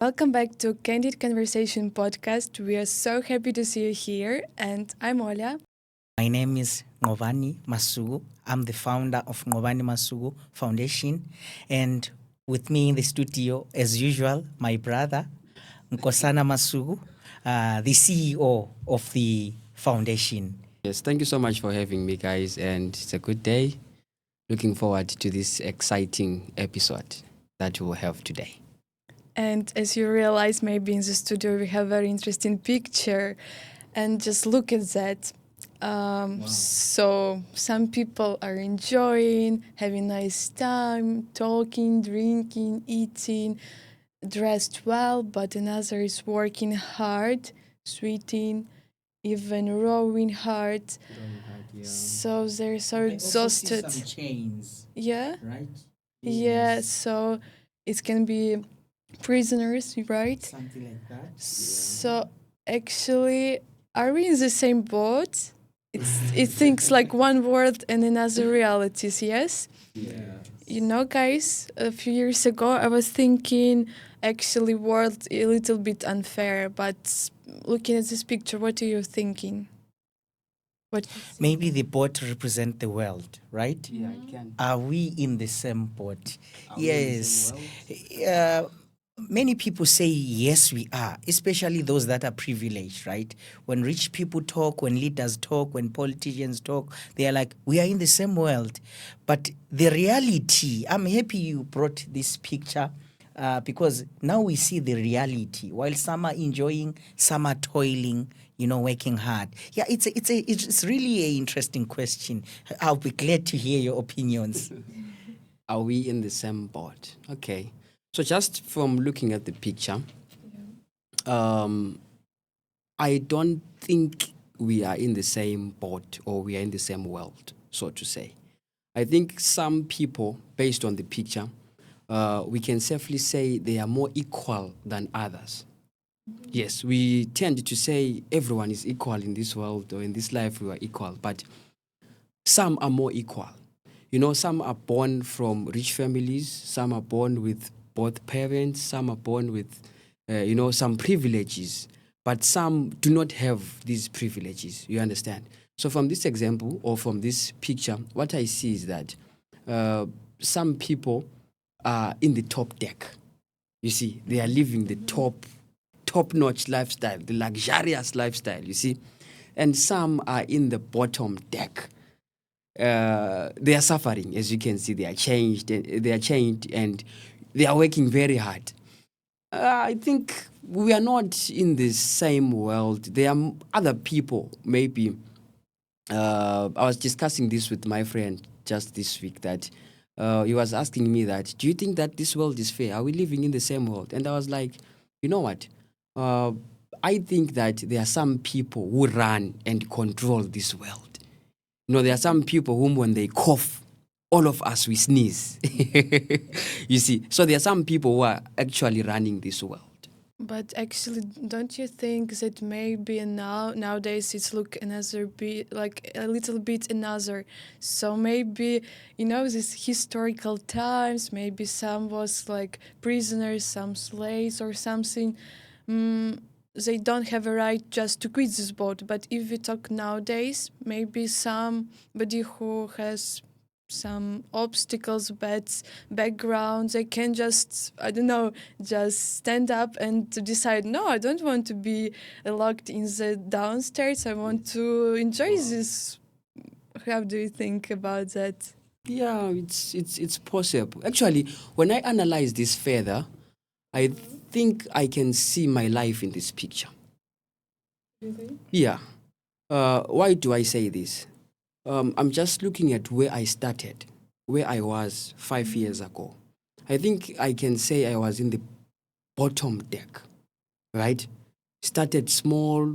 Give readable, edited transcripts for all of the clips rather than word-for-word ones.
Welcome back to Candid Conversation podcast. We are so happy to see you here, and I'm Olia. My name is Nqobani Masuku. I'm the founder of Nqobani Masuku Foundation. And with me in the studio, as usual, my brother, Nkosana Masuku, the CEO of the foundation. Yes, thank you so much for having me, guys, and it's a good day. Looking forward to this exciting episode that we'll have today. And as you realize, maybe in the studio we have a very interesting picture, and just look at that. So some people are enjoying, having nice time, talking, drinking, eating, dressed well, but another is working hard, sweating, even rowing hard. So they're so exhausted. Some chains, Yeah, right? yeah. So it can be prisoners, right? Something like that. So actually, are we in the same boat? It thinks like one world and another realities. Yes. You know, guys, a few years ago, I was thinking actually world a little bit unfair, but looking at this picture, what are you thinking? What? Maybe the boat represent the world, right? Yeah, I can. Are we in the same boat? Are we in the Yes. same Many people say yes, we are, especially those that are privileged, right? When rich people talk, when leaders talk, when politicians talk, they are like, we are in the same world. But the reality, I'm happy you brought this picture because now we see the reality. While some are enjoying, some are toiling, working hard. Yeah, it's really an interesting question. I'll be glad to hear your opinions. Are we in the same boat? Okay. So just from looking at the picture, I don't think we are in the same boat or we are in the same world, so to say. I think some people, based on the picture, we can safely say they are more equal than others. Yes, we tend to say everyone is equal in this world or in this life we are equal, but some are more equal. Some are born from rich families, some are born with both parents, some are born with, some privileges, but some do not have these privileges, you understand? So from this example or from this picture, what I see is that some people are in the top deck. You see, they are living the top-notch lifestyle, the luxurious lifestyle, you see? And some are in the bottom deck. They are suffering, as you can see. They are changed, and they are working very hard. I think we are not in the same world. There are other people, maybe. I was discussing this with my friend just this week that he was asking me that, do you think that this world is fair? Are we living in the same world? And I was like, you know what? I think that there are some people who run and control this world. There are some people whom when they cough, all of us, we sneeze. You see, so there are some people who are actually running this world. But actually, don't you think that maybe nowadays it's look another bit like a little bit another? So maybe these historical times, maybe some was like prisoners, some slaves or something. They don't have a right just to quit this boat. But if we talk nowadays, maybe somebody who has some obstacles, bad backgrounds, they can just, I don't know, just stand up and to decide, no, I don't want to be locked in the downstairs. I want to enjoy this. How do you think about that? Yeah, it's possible. Actually, when I analyze this further, I think I can see my life in this picture. Really? Yeah. Why do I say this? I'm just looking at where I started, where I was 5 years ago. I think I can say I was in the bottom deck, right? Started small,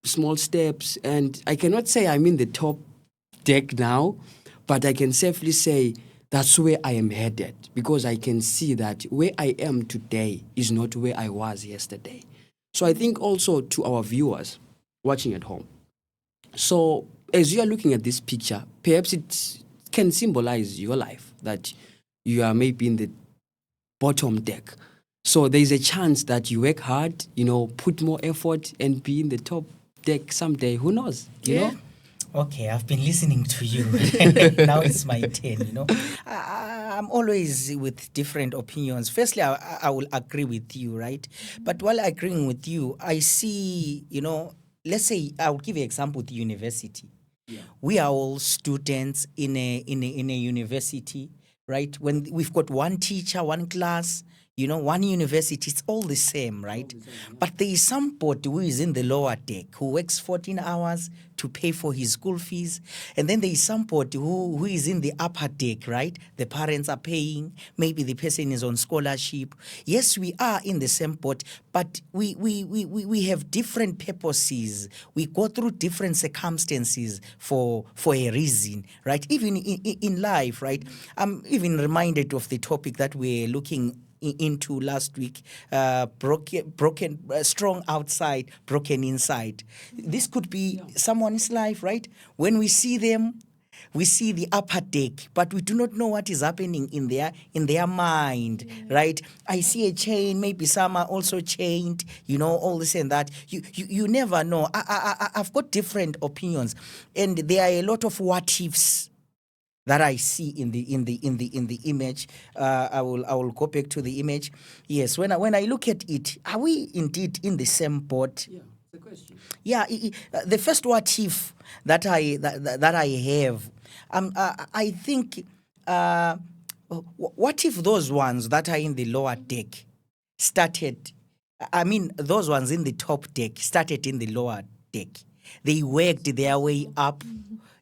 small steps, and I cannot say I'm in the top deck now, but I can safely say that's where I am headed because I can see that where I am today is not where I was yesterday. So I think also to our viewers watching at home. So as you are looking at this picture, perhaps it can symbolize your life that you are maybe in the bottom deck. So there is a chance that you work hard, put more effort and be in the top deck someday. Who knows? You Yeah. know? Okay, I've been listening to you. Now it's my turn. I'm always with different opinions. Firstly, I will agree with you, right? But while agreeing with you, I see, let's say I'll give you an example with university. We are all students in a university, right? When we've got one teacher, one class, one university, it's all the same, right? But there is somebody who is in the lower deck who works 14 hours to pay for his school fees. And then there is somebody who is in the upper deck, right? The parents are paying, maybe the person is on scholarship. Yes, we are in the same boat, but we have different purposes. We go through different circumstances for a reason, right? Even in life, right? I'm even reminded of the topic that we're looking into last week, broken, strong outside, broken inside. This could be someone's life, right? When we see them, we see the upper deck, but we do not know what is happening in their mind, right? I see a chain, maybe some are also chained, all this and that. You never know. I've got different opinions, and there are a lot of what ifs that I see in the image. I will go back to the image. Yes, when I look at it, are we indeed in the same boat? Yeah, the question. Yeah, the first what if that I have, I think, what if those ones that are in the lower deck started? I mean, those ones in the top deck started in the lower deck. They worked their way up.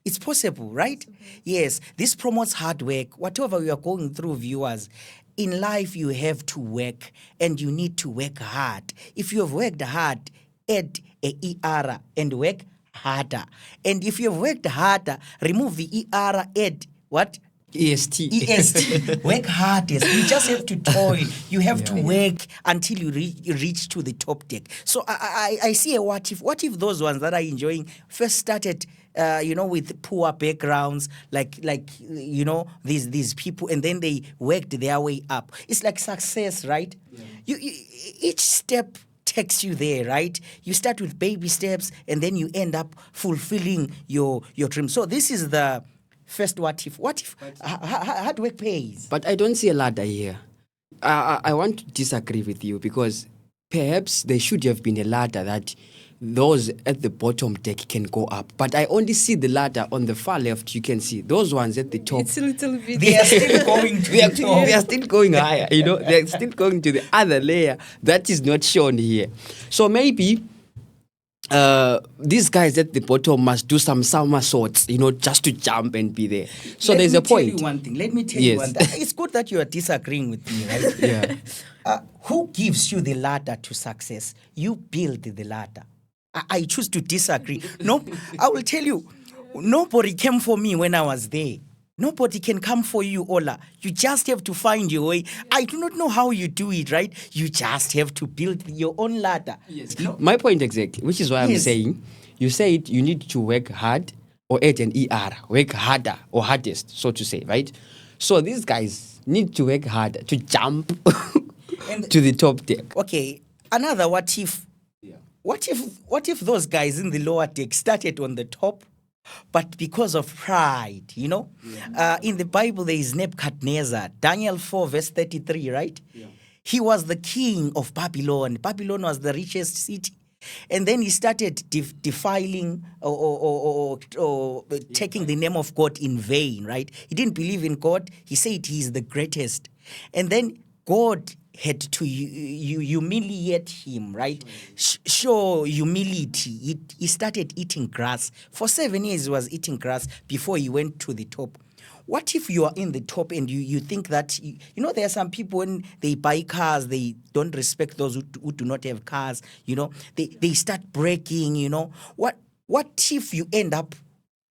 It's possible, right? Yes, this promotes hard work. Whatever we are going through, viewers, in life you have to work and you need to work hard. If you have worked hard, add a ER and work harder. And if you have worked harder, remove the ER, add what? EST. EST. Work hardest. You just have to toil. You have to work until you reach to the top deck. So I see a what if. What if those ones that are enjoying first started with poor backgrounds, like these people, and then they worked their way up. It's like success, right? Yeah. You each step takes you there, right? You start with baby steps, and then you end up fulfilling your dream. So this is the first what if. What if hard work pays? But I don't see a ladder here. I want to disagree with you because perhaps there should have been a ladder that those at the bottom deck can go up. But I only see the ladder on the far left. You can see those ones at the top. It's a little bit. They are still going to the top. They are still going higher. They're still going to the other layer that is not shown here. So maybe these guys at the bottom must do some somersaults, just to jump and be there. So there's a point. Let me tell you one thing. It's good that you are disagreeing with me, right? Yeah. Who gives you the ladder to success? You build the ladder. I choose to disagree. No, I will tell you, nobody came for me when I was there. Nobody can come for you, Ola. You just have to find your way. I do not know how you do it, right? You just have to build your own ladder. Yes. My point exactly, which is why I'm saying, you said you need to work hard or add an ER, work harder or hardest, so to say, right? So these guys need to work harder to jump to the top deck. Okay, another what if. What if those guys in the lower deck started on the top, but because of pride, in the Bible there is Nebuchadnezzar, Daniel 4 verse 33, right? Yeah. He was the king of Babylon. Babylon was the richest city. And then he started defiling or taking the name of God in vain, right? He didn't believe in God. He said he is the greatest. And then God had to humiliate him, right? Show humility. He started eating grass. For 7 years he was eating grass before he went to the top. What if you are in the top and you think that, there are some people when they buy cars, they don't respect those who do not have cars, they start braking, What if you end up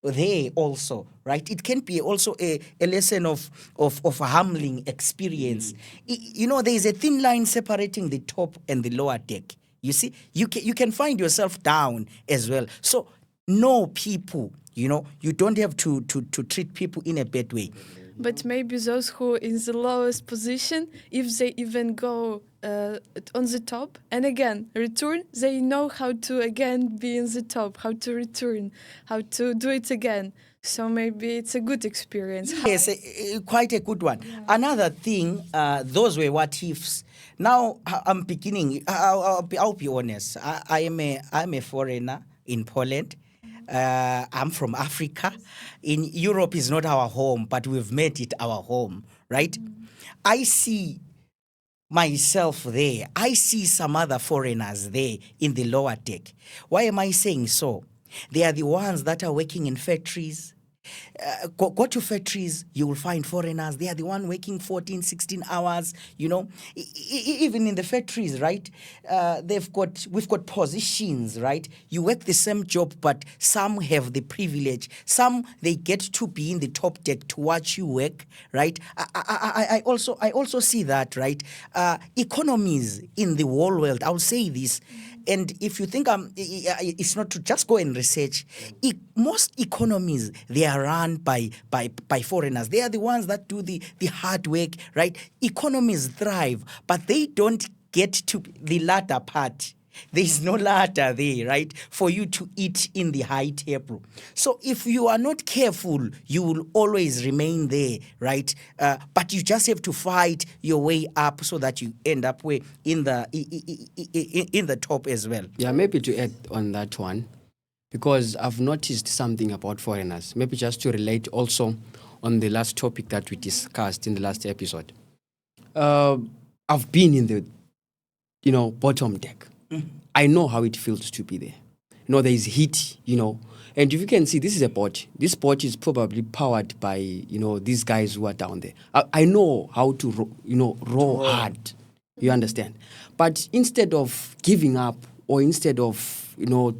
there also, right? It can be also a lesson of a humbling experience. There is a thin line separating the top and the lower deck. You see, you can find yourself down as well. So know people, you don't have to treat people in a bad way. But maybe those who in the lowest position, if they even go on the top and again return, they know how to again be in the top, how to return, how to do it again. So maybe it's a good experience. Yes, quite a good one. Yeah. Another thing, those were what ifs. Now I'm beginning. I'll be honest. I'm a foreigner in Poland. I'm from Africa. In Europe is not our home, but we've made it our home, right? I see myself there. I see some other foreigners there in the lower deck. Why am I saying so? They are the ones that are working in factories. Go to factories, you will find foreigners. They are the one working 14, 16 hours, even in the factories, right? We've got positions, right? You work the same job, but some have the privilege. Some, they get to be in the top deck to watch you work, right? I also see that, right? Economies in the whole world, I'll say this, and if you think it's not to just go and research, most economies, they are run by foreigners. They are the ones that do the hard work, right? Economies thrive, but they don't get to the latter part. There's no ladder there, right, for you to eat in the high table. So if you are not careful, you will always remain there, right? But you just have to fight your way up so that you end up in the top as well. Yeah, maybe to add on that one, because I've noticed something about foreigners, maybe just to relate also on the last topic that we discussed in the last episode. I've been in the, bottom deck. I know how it feels to be there. There is heat, and if you can see, this is a boat. This boat is probably powered by, these guys who are down there. I know how to, row hard. You understand? But instead of giving up or instead of,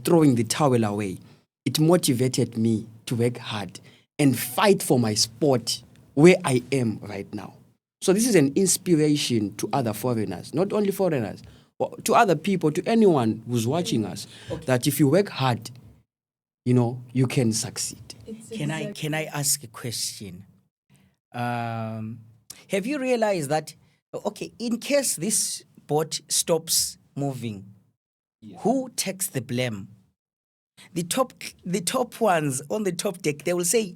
throwing the towel away, it motivated me to work hard and fight for my spot where I am right now. So this is an inspiration to other foreigners, not only foreigners, to other people, to anyone who's watching us, that if you work hard, you can succeed. Can I ask a question? Have you realized that, in case this boat stops moving, who takes the blame? The top ones on the top deck, they will say,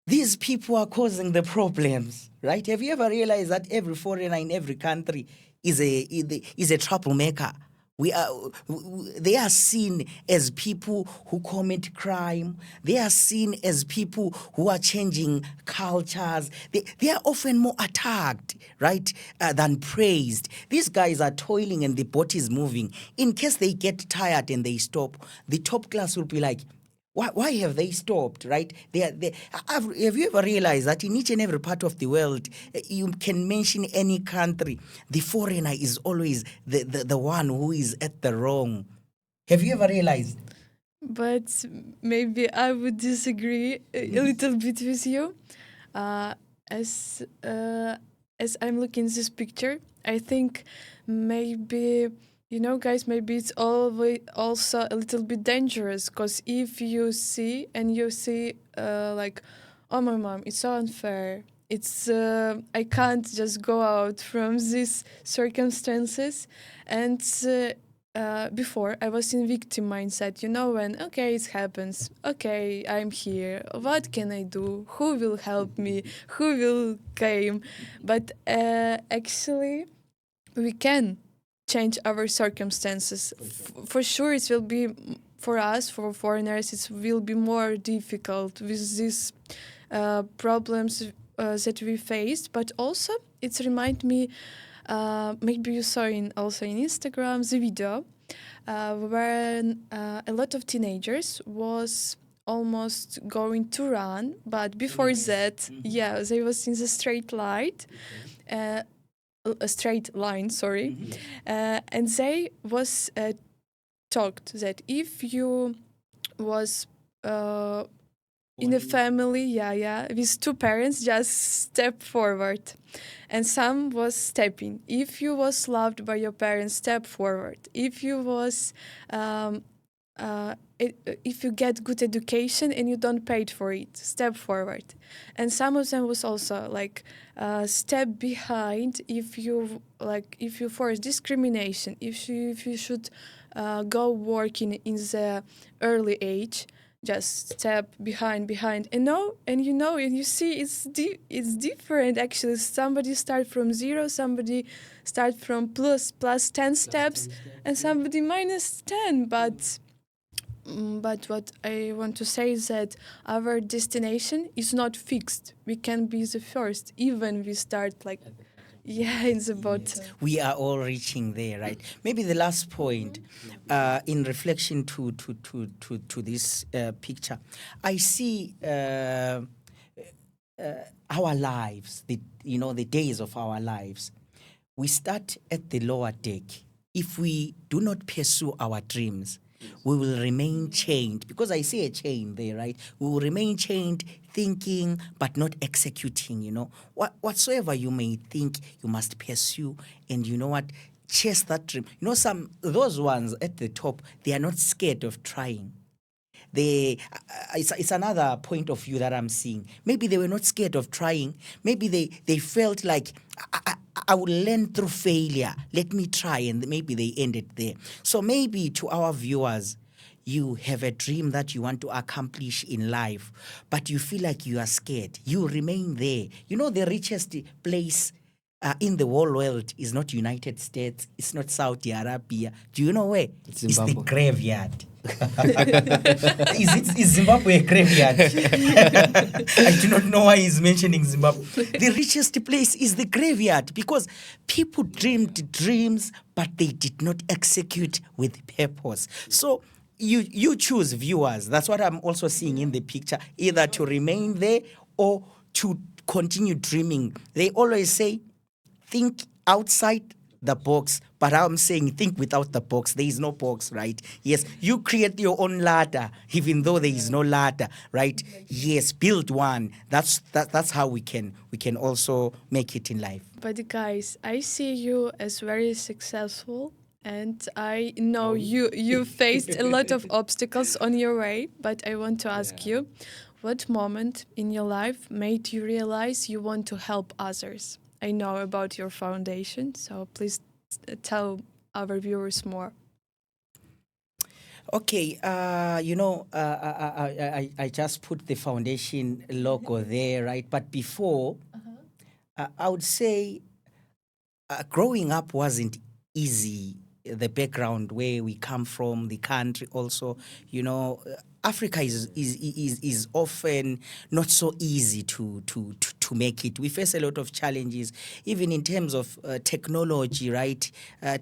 these people are causing the problems, right? Have you ever realized that every foreigner in every country is a troublemaker? They are seen as people who commit crime. They are seen as people who are changing cultures. They are often more attacked, right, than praised. These guys are toiling and the boat is moving. In case they get tired and they stop, the top class will be like, why have they stopped, right? Have you ever realized that in each and every part of the world, you can mention any country, the foreigner is always the one who is at the wrong? Have you ever realized? But maybe I would disagree a little bit with you. As I'm looking at this picture, I think maybe, guys, maybe it's always also a little bit dangerous, because if you see like, oh, my mom, it's so unfair. It's I can't just go out from these circumstances. And before I was in victim mindset, when, okay, it happens. Okay, I'm here. What can I do? Who will help me? Who will came? But actually, we can change our circumstances. For sure, it will be, for us, for foreigners, it will be more difficult with these problems that we faced. But also, it reminds me, maybe you saw also in Instagram the video where a lot of teenagers was almost going to run, but before that, they was in the straight light. A straight line, sorry, and they was talked that if you was in a family, with two parents, just step forward, and some was stepping. If you was loved by your parents, step forward. If you was if you get good education and you don't pay for it, step forward. And some of them was also like step behind if you force discrimination, if you should go working in the early age, just step behind and you see it's different. Actually, somebody start from zero, somebody start from plus 10 steps, and somebody minus 10. But what I want to say is that our destination is not fixed. We can be the first, even we start like, yeah, in the bottom. We are all reaching there, right? Maybe the last point, in reflection to this picture, I see our lives, the days of our lives. We start at the lower deck. If we do not pursue our dreams, we will remain chained, because I see a chain there, right? We will remain chained, thinking but not executing. Whatsoever you may think, you must pursue, and you know what? Chase that dream. Those ones at the top, they are not scared of trying. It's another point of view that I'm seeing. Maybe they were not scared of trying. Maybe they felt like, I will learn through failure. Let me try, and maybe they ended there. So maybe to our viewers, you have a dream that you want to accomplish in life, but you feel like you are scared. You remain there. The richest place in the whole world is not United States. It's not Saudi Arabia. Do you know where? It's the graveyard. Is Zimbabwe a graveyard? I do not know why he's mentioning Zimbabwe. The richest place is the graveyard, because people dreamed dreams, but they did not execute with purpose. So you choose, viewers. That's what I'm also seeing in the picture, either to remain there or to continue dreaming. They always say, think outside the box, but I'm saying think without the box. There is no box, right? Yes, you create your own ladder, even though there is no ladder, right? Yes, build one. That's how we can also make it in life. But guys, I see you as very successful, and I know you faced a lot of obstacles on your way. But I want to ask you, what moment in your life made you realize you want to help others? I know about your foundation, so please tell our viewers more. Okay, I just put the foundation logo there, right? But before, I would say growing up wasn't easy. The background where we come from, the country also, Africa is often not so easy to make it. We face a lot of challenges, even in terms of technology, right?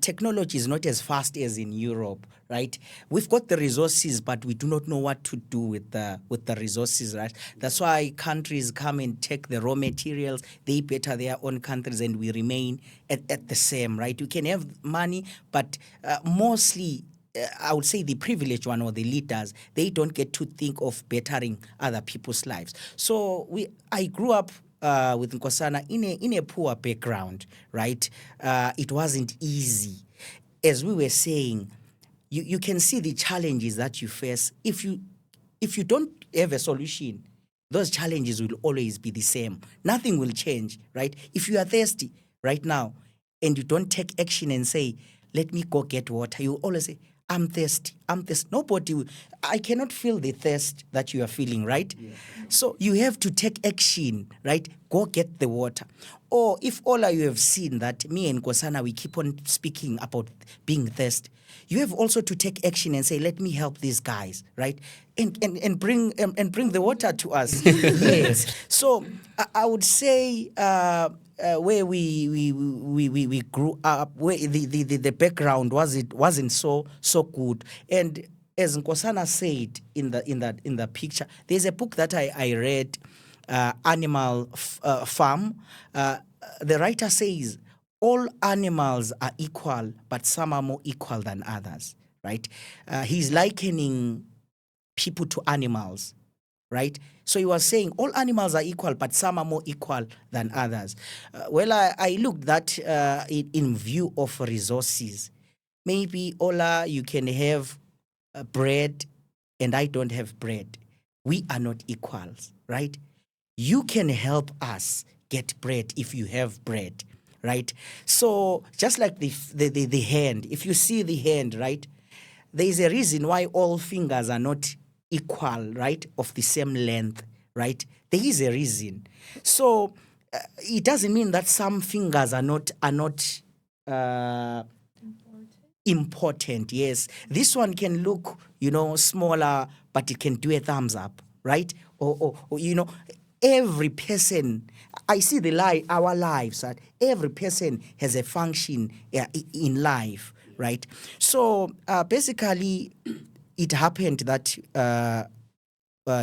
Technology is not as fast as in Europe, right? We've got the resources, but we do not know what to do with the resources, right? That's why countries come and take the raw materials, they better their own countries, and we remain at the same, right? We can have money, but mostly I would say the privileged one or the leaders, they don't get to think of bettering other people's lives. So I grew up with Nqobani in a poor background, right? It wasn't easy. As we were saying, you can see the challenges that you face. If you don't have a solution, those challenges will always be the same. Nothing will change, right? If you are thirsty right now and you don't take action and say, let me go get water, you always say, I'm thirsty. I cannot feel the thirst that you are feeling, right? Yeah. So you have to take action, right? Go get the water. Or if all you have seen that me and Nqobani, we keep on speaking about being thirsty, you have also to take action and say, let me help these guys, right? And bring the water to us. Yes. So I would say where we grew up, where the background wasn't so good. And as Nqobani said in the picture, there's a book that I read, Animal Farm. The writer says all animals are equal, but some are more equal than others, right? He's likening people to animals, right? So he was saying all animals are equal, but some are more equal than others. I looked at in view of resources. Maybe, Ola, you can have bread, and I don't have bread, we are not equals, right? You can help us get bread if you have bread, right? So just like the hand, if you see the hand, right, there is a reason why all fingers are not equal, right, of the same length, right? There is a reason. So it doesn't mean that some fingers are not important. Yes, this one can look, smaller, but it can do a thumbs up, right? Or every person. I see our lives. Right? Every person has a function in life, right? So basically, it happened that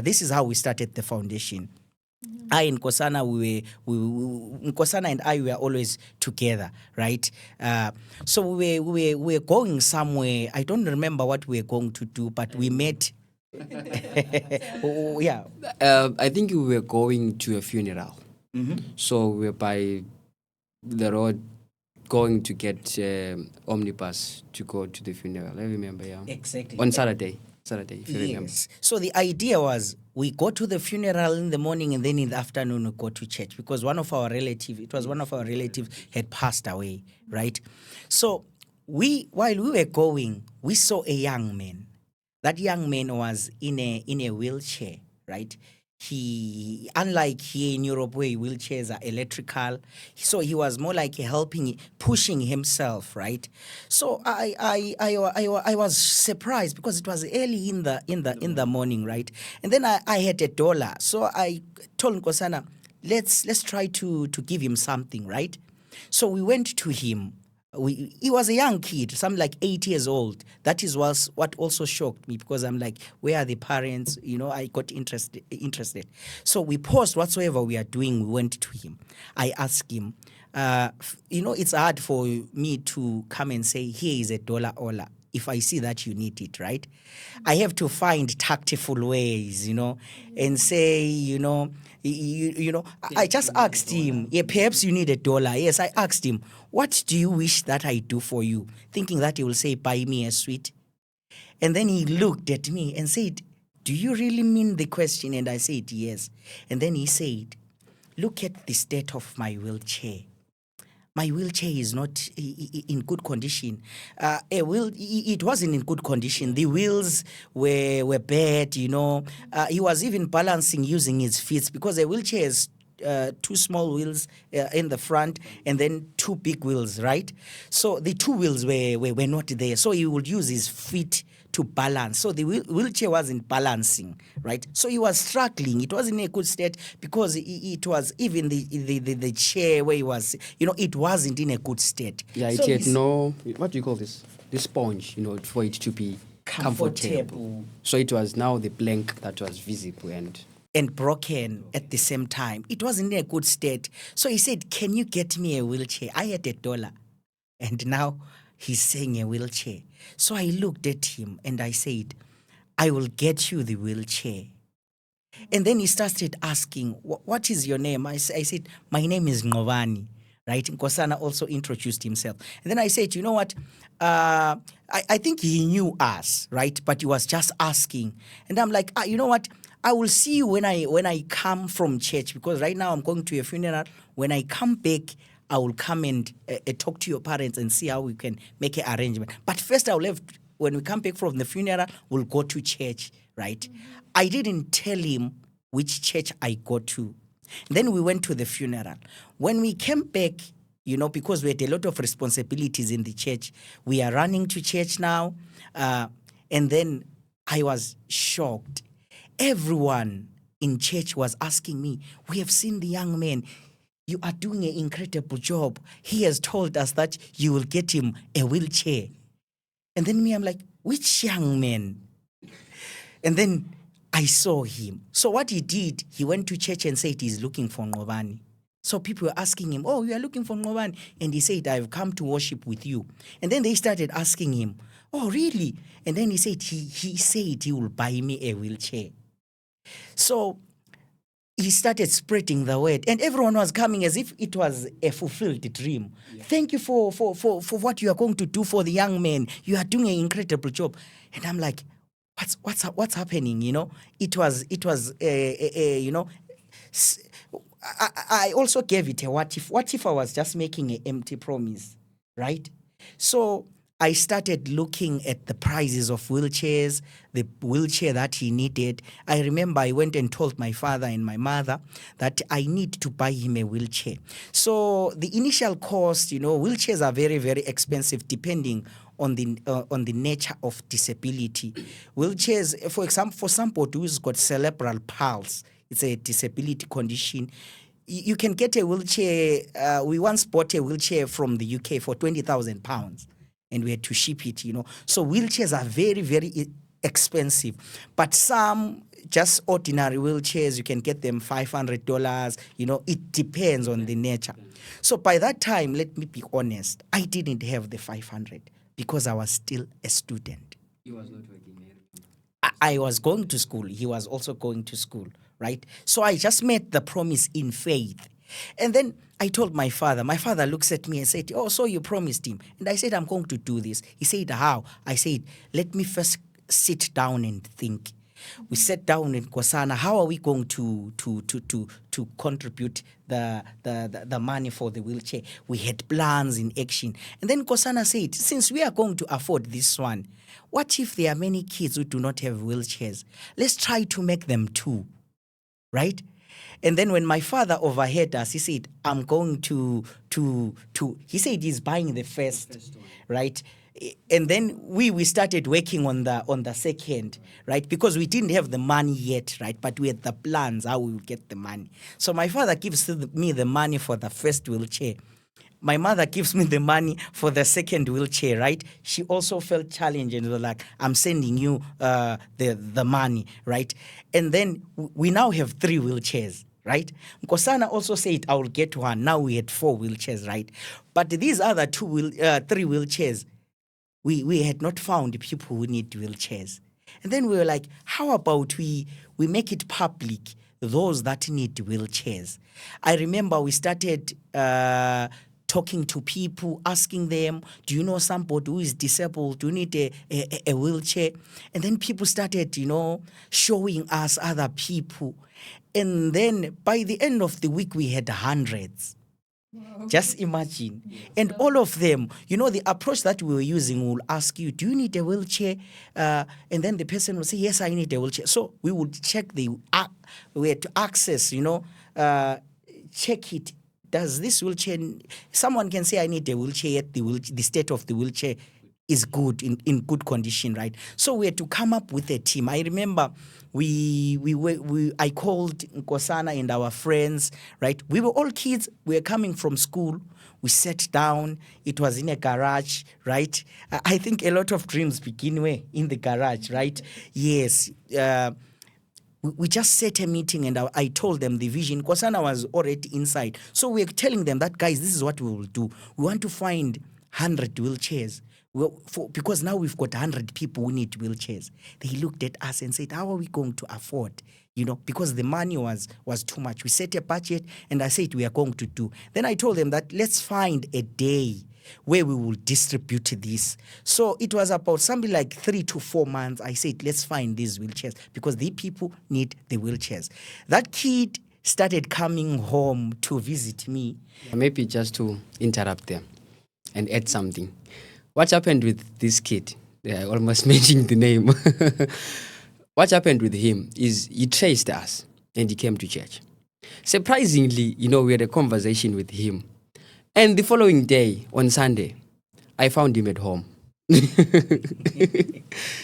this is how we started the foundation. I and Nkosana, Nkosana and I were always together, right? So we were going somewhere. I don't remember what we were going to do, but we met. Oh, yeah. I think we were going to a funeral. So we were by the road going to get omnibus to go to the funeral. I remember, yeah. Exactly. On Saturday, if you remember. Yes. So the idea was we go to the funeral in the morning and then in the afternoon we go to church because one of our relatives had passed away, right? So while we were going, we saw a young man. That young man was in a wheelchair, right? He, unlike here in Europe where wheelchairs are electrical, so he was more like pushing himself, right? So I was surprised because it was early in the morning, right? And then I had $1, so I told Nkosana, let's try to give him something, right? So we went to him. He was a young kid, something like 8 years old. That was what also shocked me because I'm like, where are the parents? I got interested. So we paused whatsoever we are doing. We went to him. I asked him, it's hard for me to come and say, here is $1, Ola. If I see that you need it, right? I have to find tactful ways, and say, I just asked him, yeah, perhaps you need $1. Yes, I asked him, what do you wish that I do for you? Thinking that he will say, buy me a sweet. And then he looked at me and said, do you really mean the question? And I said, yes. And then he said, look at the state of my wheelchair. My wheelchair is not in good condition. It wasn't in good condition. The wheels were bad, He was even balancing using his feet because a wheelchair is 2 small wheels in the front and then 2 big wheels, right? So the 2 wheels were not there. So he would use his feet to balance. So the wheelchair wasn't balancing, right? So he was struggling. It wasn't in a good state because it was even the chair where he was, it wasn't in a good state. Yeah, it had no, what do you call this? The sponge, for it to be comfortable. So it was now the blank that was visible and broken at the same time. It wasn't in a good state. So he said, can you get me a wheelchair? I had $1. And now he's saying a wheelchair. So I looked at him and I said, I will get you the wheelchair. And then he started asking, what is your name? I said, my name is Nqobani, right? Nkosana also introduced himself. And then I said, you know what? I think he knew us, right? But he was just asking. And I'm like, you know what? I will see you when I come from church because right now I'm going to a funeral. When I come back, I will come and talk to your parents and see how we can make an arrangement. But first, when we come back from the funeral, we'll go to church, right? Mm-hmm. I didn't tell him which church I go to. Then we went to the funeral. When we came back, because we had a lot of responsibilities in the church, we are running to church now. And then I was shocked. Everyone in church was asking me, we have seen the young man. You are doing an incredible job. He has told us that you will get him a wheelchair. And then I'm like, which young man? And then I saw him. So what he did, he went to church and said he's looking for Nqobani. So people were asking him, oh, you are looking for Nqobani? And he said, I've come to worship with you. And then they started asking him, oh, really? And then he said he will buy me a wheelchair. So he started spreading the word, and everyone was coming as if it was a fulfilled dream. Yeah. Thank you for what you are going to do for the young man. You are doing an incredible job. And I'm like, what's happening? It was I also gave it a what if. What if I was just making an empty promise, right? So I started looking at the prices of wheelchairs, the wheelchair that he needed. I remember I went and told my father and my mother that I need to buy him a wheelchair. So the initial cost, wheelchairs are very, very expensive depending on the nature of disability. Wheelchairs, for example, for somebody who's got cerebral palsy, it's a disability condition. You can get a wheelchair. We once bought a wheelchair from the UK for £20,000, and we had to ship it. So wheelchairs are very, very expensive. But some just ordinary wheelchairs, you can get them $500. It depends on the nature. So by that time, let me be honest, I didn't have the 500 because I was still a student. He was not working there. I was going to school. He was also going to school, right? So I just made the promise in faith. And then I told my father. My father looks at me and said, "Oh, so you promised him?" And I said, "I'm going to do this." He said, "How?" I said, "Let me first sit down and think." We sat down in Nkosana. How are we going to contribute the money for the wheelchair? We had plans in action. And then Nkosana said, "Since we are going to afford this one, what if there are many kids who do not have wheelchairs? Let's try to make them two." Right? And then when my father overheard us, he said, "I'm going to he said he's buying the first one, right? And then we started working on the second, right? Because we didn't have the money yet, right? But we had the plans how we would get the money. So my father gives me the money for the first wheelchair. My mother gives me the money for the second wheelchair, right? She also felt challenged and was like, "I'm sending you the money," right? And then we now have 3 wheelchairs, right? Nkosana also said, "I will get one." Now we had 4 wheelchairs, right? But these other 3 wheelchairs, we had not found people who need wheelchairs. And then we were like, how about we make it public, those that need wheelchairs? I remember we started talking to people, asking them, "Do you know somebody who is disabled? Do you need a wheelchair?" And then people started, showing us other people. And then by the end of the week, we had hundreds. Wow. Just imagine. And all of them, the approach that we were using will ask you, "Do you need a wheelchair?" And then the person will say, "Yes, I need a wheelchair." So we would check we had to access, check it. Does this wheelchair, someone can say, "I need a wheelchair," yet the state of the wheelchair is good, in good condition, right? So we had to come up with a team. I remember I called Nkosana and our friends, right? We were all kids. We were coming from school. We sat down. It was in a garage, right? I think a lot of dreams begin in the garage, right? Yes. We just set a meeting and I told them the vision. Nkosana was already inside. So we're telling them that, "Guys, this is what we will do. We want to find 100 wheelchairs. Because now we've got 100 people who need wheelchairs." They looked at us and said, "How are we going to afford?" Because the money was too much. We set a budget and I said, "We are going to do." Then I told them that let's find a day where we will distribute this. So it was about something like 3 to 4 months. I said, let's find these wheelchairs because the people need the wheelchairs. That kid started coming home to visit me. Maybe just to interrupt there and add something. What happened with this kid? I almost mentioned the name. What happened with him is he traced us and he came to church. Surprisingly, we had a conversation with him. And the following day, on Sunday, I found him at home,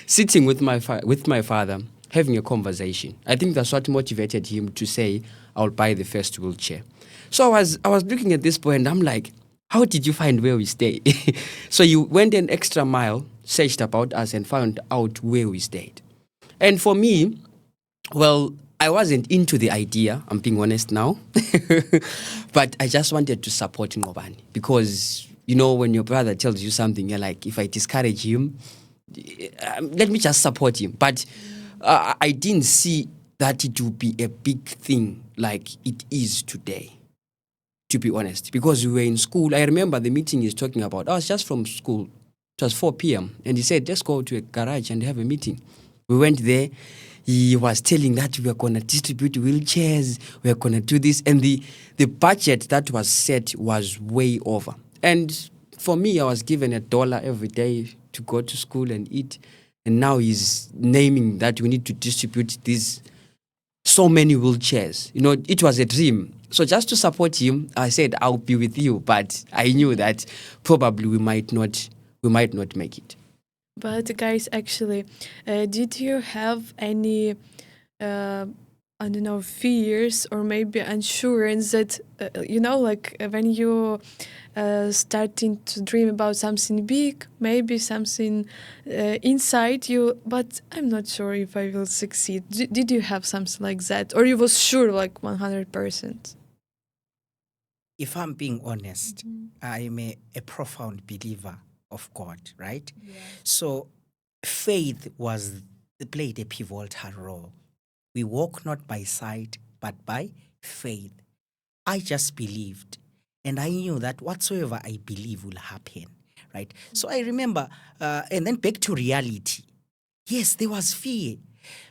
sitting with my father, having a conversation. I think that's what motivated him to say, "I'll buy the first wheelchair." So I was looking at this boy and I'm like, "How did you find where we stay?" So you went an extra mile, searched about us and found out where we stayed. And for me, well, I wasn't into the idea, I'm being honest now. But I just wanted to support Nqobani because, when your brother tells you something, you're like, if I discourage him, let me just support him. But I didn't see that it would be a big thing like it is today, to be honest. Because we were in school. I remember the meeting he's talking about. I was just from school. It was 4 p.m. And he said, "Let's go to a garage and have a meeting." We went there. He was telling that we are going to distribute wheelchairs, we are going to do this. And the budget that was set was way over. And for me, I was given $1 every day to go to school and eat. And now he's naming that we need to distribute these so many wheelchairs. You know, it was a dream. So just to support him, I said, I'll be with you. But I knew that probably we might not make it. But guys, actually, did you have any, I don't know, fears or maybe assurance that, like when you starting to dream about something big, maybe something inside you, but I'm not sure if I will succeed. Did you have something like that? Or you was sure like 100%? If I'm being honest, I'm a profound believer of God, right? Yeah. So faith played a pivotal role. We walk not by sight, but by faith. I just believed, and I knew that whatsoever I believe will happen, right? So I remember, and then back to reality. Yes, there was fear.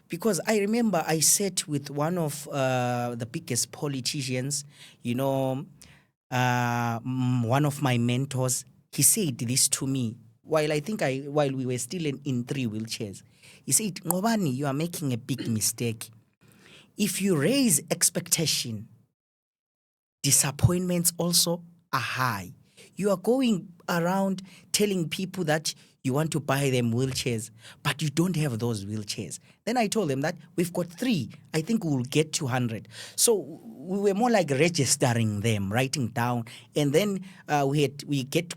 Because I remember I sat with one of the biggest politicians, one of my mentors. He said this to me while we were still in 3 wheelchairs. He said, Nqobani, you are making a big mistake. If you raise expectation, disappointments also are high. You are going around telling people that you want to buy them wheelchairs, but you don't have those wheelchairs. Then I told them that we've got 3. I think we will get 200. So we were more like registering them, writing down, and then we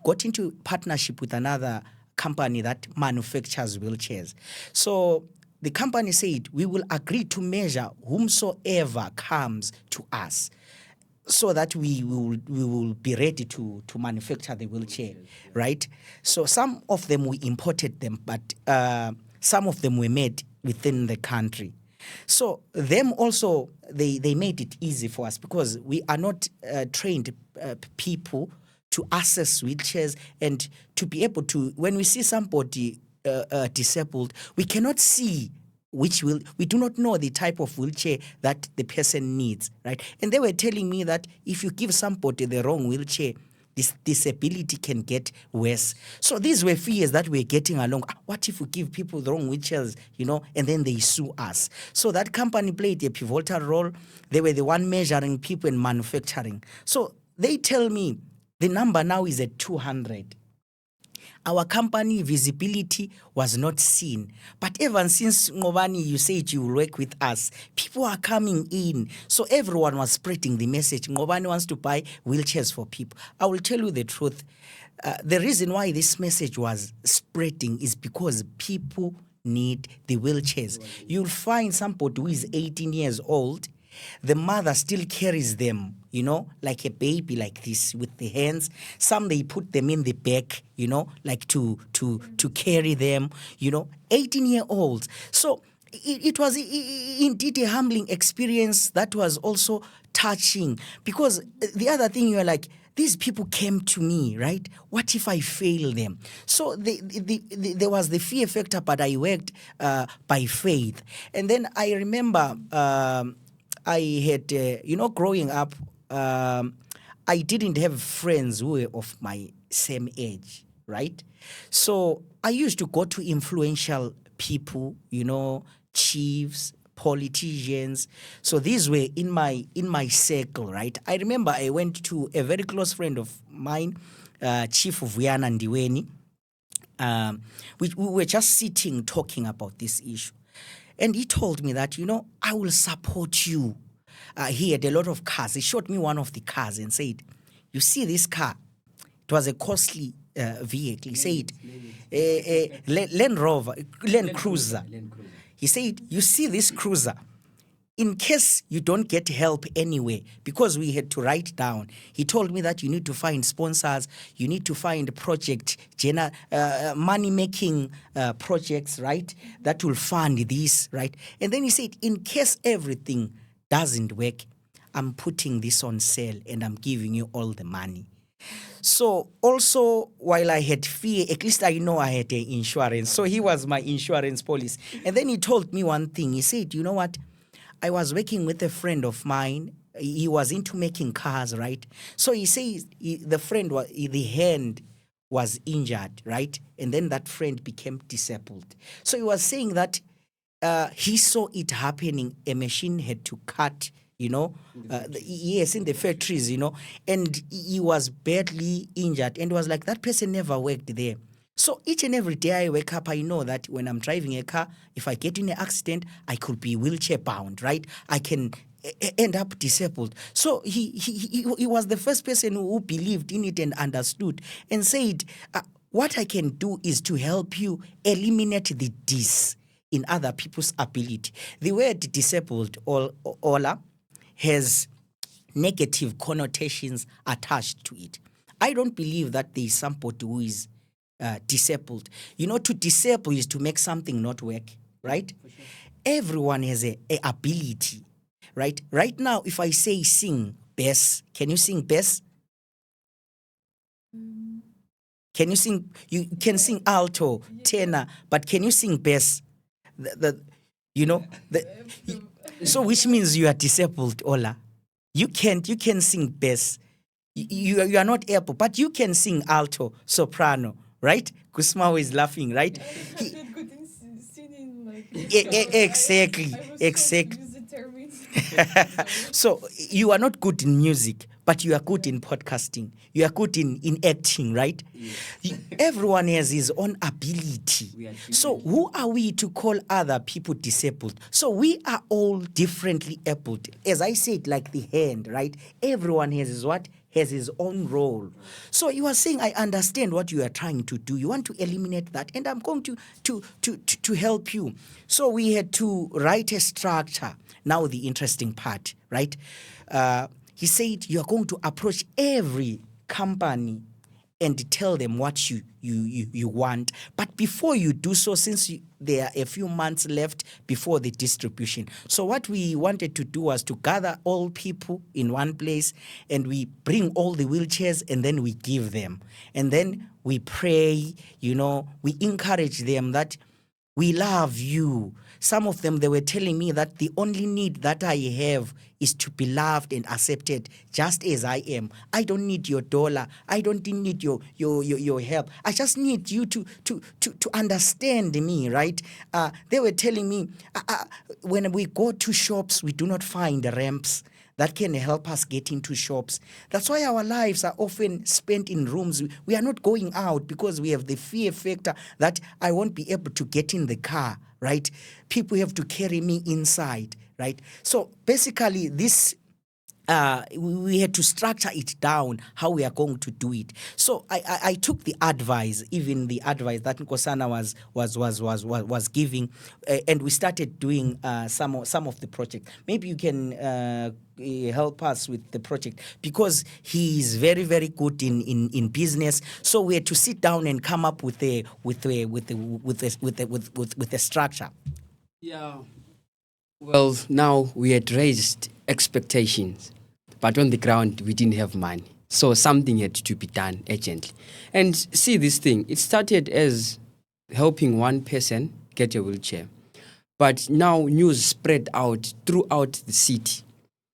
got into partnership with another company that manufactures wheelchairs. So the company said we will agree to measure whomsoever comes to us, so that we will be ready to manufacture the wheelchair, right? So some of them we imported them, but some of them were made within the country. So them also, they made it easy for us because we are not trained people to access wheelchairs and to be able to, when we see somebody disabled, we cannot see we do not know the type of wheelchair that the person needs, right? And they were telling me that if you give somebody the wrong wheelchair, this disability can get worse. So these were fears that we're getting along. What if we give people the wrong wheelchairs, and then they sue us? So that company played a pivotal role. They were the one measuring people and manufacturing. So they tell me the number now is at 200. Our company visibility was not seen. But ever since, Nqobani, you said you will work with us, people are coming in. So everyone was spreading the message. Nqobani wants to buy wheelchairs for people. I will tell you the truth. The reason why this message was spreading is because people need the wheelchairs. You'll find somebody who is 18 years old, the mother still carries them, like a baby like this with the hands. Some they put them in the back, like to carry them, 18-year-olds. So it was indeed a humbling experience that was also touching, because the other thing, you're like, these people came to me, right? What if I fail them? So there was the fear factor, but I worked by faith. And then I remember I had, growing up, I didn't have friends who were of my same age, right? So I used to go to influential people, chiefs, politicians. So these were in my circle, right? I remember I went to a very close friend of mine, Chief of Vuyana Ndiweni. We were just sitting talking about this issue. And he told me that, I will support you. He had a lot of cars. He showed me one of the cars and said, you see this car? It was a costly vehicle. He said, Land Cruiser. He said, you see this cruiser? In case you don't get help anywhere, because we had to write down, he told me that you need to find sponsors, you need to find money-making projects, right, that will fund this, right? And then he said, in case everything doesn't work, I'm putting this on sale and I'm giving you all the money. So also, while I had fear, at least I know I had insurance. So he was my insurance policy. And then he told me one thing. He said, you know what? I was working with a friend of mine. He was into making cars, right? So he says the friend was the hand was injured, right? And then that friend became disabled. So he was saying that he saw it happening. A machine had to cut, yes, in the factories, and he was badly injured. And was like, that person never worked there. So each and every day I wake up, I know that when I'm driving a car, if I get in an accident, I could be wheelchair bound, right? I can end up disabled. So he was the first person who believed in it and understood and said, what I can do is to help you eliminate the dis in other people's ability. The word disabled, Ola, has negative connotations attached to it. I don't believe that there is somebody who is disabled. To disable is to make something not work, right? Sure. Everyone has a ability, right? Right now, if I say sing bass, can you sing bass? Can you sing? You can sing alto, tenor, but can you sing bass? So which means you are disabled, Ola. You can sing bass. You are not able, but you can sing alto, soprano, right? Kusmao is laughing, right? Exactly. So you are not good in music, but you are good in podcasting. You are good in acting, right? Yes. Everyone has his own ability. So who are we to call other people disabled? So we are all differently abled. As I said, like the hand, right? Everyone has his what? Has his own role. So you are saying, I understand what you are trying to do. You want to eliminate that, and I'm going to help you. So we had to write a structure. Now the interesting part, right? He said you are going to approach every company and tell them what you want. But before you do so, since there are a few months left before the distribution, so what we wanted to do was to gather all people in one place, and we bring all the wheelchairs, and then we give them. And then we pray, we encourage them that we love you. Some of them, they were telling me that the only need that I have is to be loved and accepted just as I am. I don't need your dollar. I don't need your help. I just need you to understand me, right? They were telling me, when we go to shops, we do not find ramps that can help us get into shops. That's why our lives are often spent in rooms. We are not going out because we have the fear factor that I won't be able to get in the car, right? People have to carry me inside, right? So basically, this we had to structure it down how we are going to do it. So I took the advice, even the advice that Nkosana was giving, and we started doing some of the project. Maybe you can help us with the project, because he is very, very good in business. So we had to sit down and come up with a structure. Yeah. Well, now we had raised expectations, but on the ground we didn't have money. So something had to be done urgently. And see this thing, it started as helping one person get a wheelchair. But now news spread out throughout the city.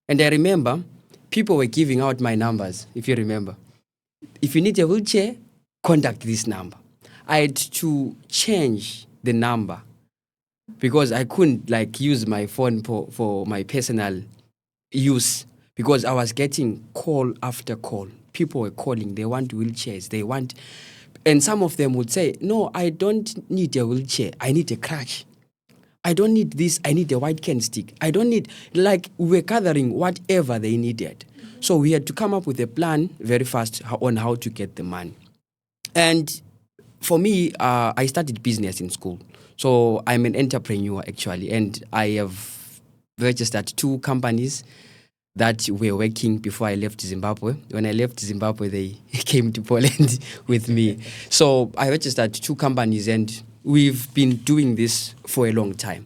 And I remember people were giving out my numbers, if you remember. If you need a wheelchair, contact this number. I had to change the number because I couldn't use my phone for my personal use, because I was getting call after call. People were calling, they want wheelchairs, and some of them would say, no, I don't need a wheelchair, I need a crutch. I don't need this, I need a white cane stick. I don't need, we were gathering whatever they needed. So we had to come up with a plan very fast on how to get the money. And for me, I started business in school. So I'm an entrepreneur actually, and I have registered 2 companies that were working before I left Zimbabwe. When I left Zimbabwe, they came to Poland with me. So I registered 2 companies, and we've been doing this for a long time.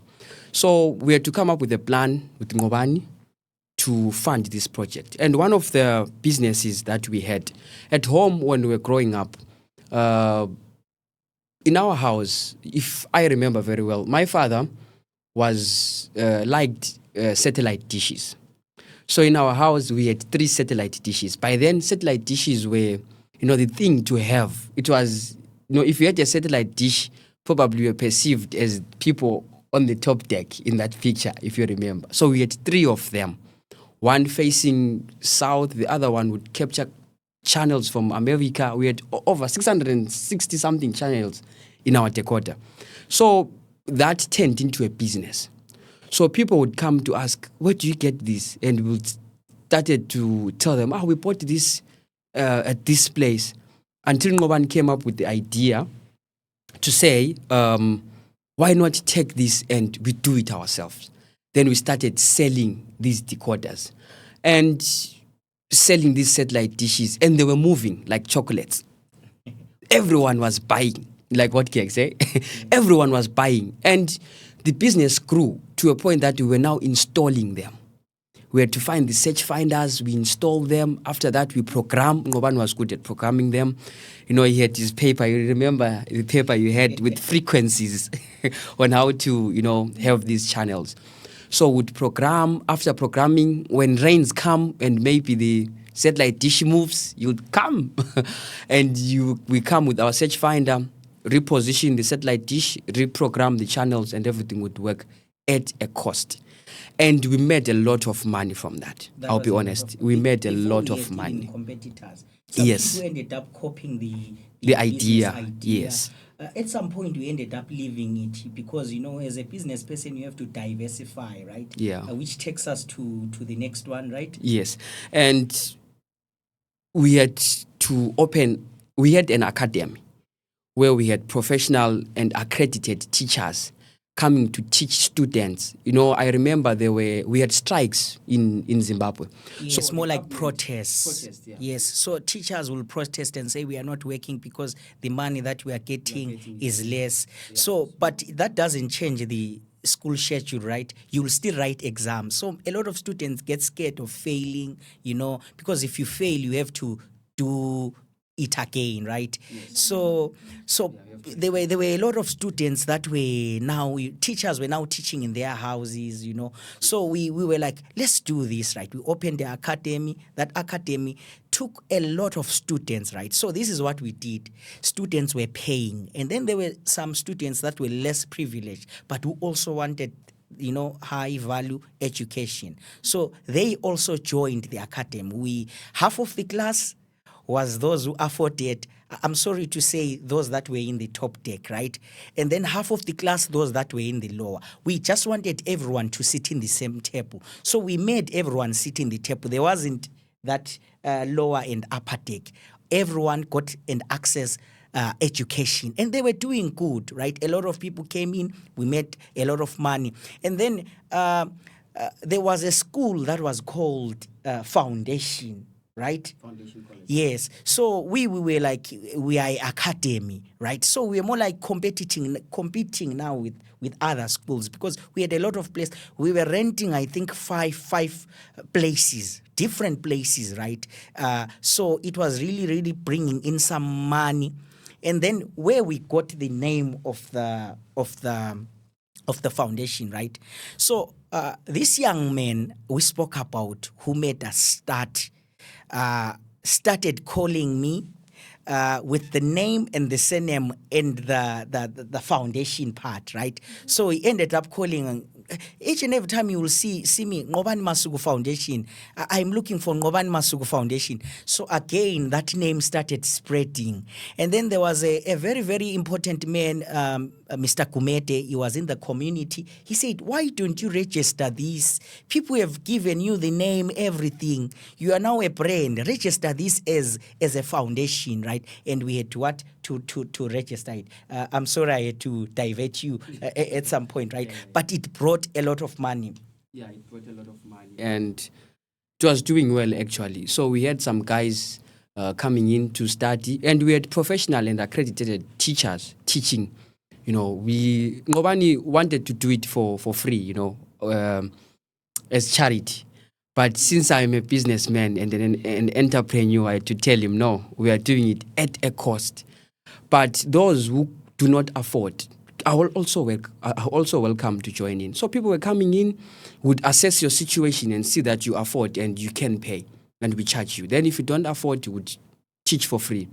So we had to come up with a plan with Nqobani to fund this project. And one of the businesses that we had at home when we were growing up, in our house, if I remember very well, my father was liked satellite dishes. So in our house, we had 3 satellite dishes. By then, satellite dishes were, the thing to have. It was, if you had a satellite dish, probably were perceived as people on the top deck in that picture, if you remember. So we had 3 of them. One facing south, the other one would capture channels from America. We had over 660 something channels in our decoder. So that turned into a business. So people would come to ask, where do you get this? And we started to tell them, we bought this at this place. Until Nqobani came up with the idea to say, why not take this and we do it ourselves? Then we started selling these decoders and selling these satellite dishes, and they were moving like chocolates. Everyone was buying, like what cakes, eh? Everyone was buying. And the business grew to a point that we were now installing them. We had to find the search finders, we installed them. After that, we programmed. Nqobani was good at programming them. He had his paper. You remember the paper you had with frequencies on how to, have these channels. So we'd program. After programming, when rains come and maybe the satellite dish moves, you'd come. And we come with our search finder, reposition the satellite dish, reprogram the channels, and everything would work at a cost. And we made a lot of money from that. I'll be honest. We made a lot of money. Competitors. Yes. People ended up copying the idea. Yes. At some point, we ended up leaving it because, as a business person, you have to diversify, right? Yeah. Which takes us to the next one, right? Yes. And we had an academy where we had professional and accredited teachers coming to teach students. I remember we had strikes in Zimbabwe. Yes, So more like protests. Yeah. Yes, so teachers will protest and say we are not working because the money that we are getting is less. Yeah. So, but that doesn't change the school schedule, right? You will still write exams. So a lot of students get scared of failing, because if you fail, you have to do it again, right? Yes. So there were a lot of students that teachers were now teaching in their houses, So we were like, let's do this, right? We opened the academy. That academy took a lot of students, right? So this is what we did. Students were paying, and then there were some students that were less privileged, but who also wanted high value education. So they also joined the academy. Half of the class was those who afforded, I'm sorry to say, those that were in the top deck, right? And then half of the class, those that were in the lower. We just wanted everyone to sit in the same table. So we made everyone sit in the table. There wasn't that lower and upper deck. Everyone got and access education, and they were doing good, right? A lot of people came in. We made a lot of money. And then there was a school that was called Foundation, right? Foundation College. Yes. So we were like, we are academy, right? So we were more like competing now with other schools because we had a lot of places. We were renting, I think, five places, different places, right? So it was really, really bringing in some money. And then where we got the name of the foundation, right? So this young man we spoke about who made us started calling me with the name and the surname and the foundation part, right? So he ended up calling. Each and every time you will see me, Nqobani Masuku Foundation, I'm looking for Nqobani Masuku Foundation. So again, that name started spreading. And then there was a very, very important man, Mr. Kumete. He was in the community. He said, why don't you register this? People have given you the name, everything. You are now a brand. Register this as a foundation, right? And we had to register it. I'm sorry I had to divert you at some point, right? Yeah. But it brought a lot of money. Yeah, it brought a lot of money. And it was doing well, actually. So we had some guys coming in to study, and we had professional and accredited teachers teaching. Nqobani wanted to do it for free, as charity. But since I'm a businessman and an entrepreneur, I had to tell him, no, we are doing it at a cost. But those who do not afford, I will also are also welcome to join in. So people were coming in, would assess your situation and see that you afford and you can pay, and we charge you. Then if you don't afford, you would teach for free.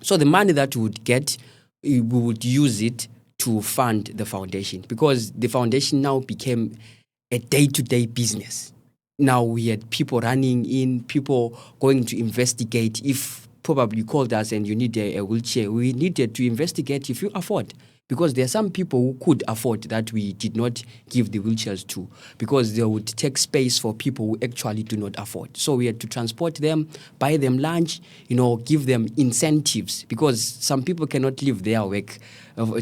So the money that we would get, we would use it to fund the foundation, because the foundation now became a day-to-day business. Now we had people running in, people going to investigate. If probably you called us and you need a wheelchair, we needed to investigate if you afford. Because there are some people who could afford that we did not give the wheelchairs to, because they would take space for people who actually do not afford. So we had to transport them, buy them lunch, give them incentives, because some people cannot leave their work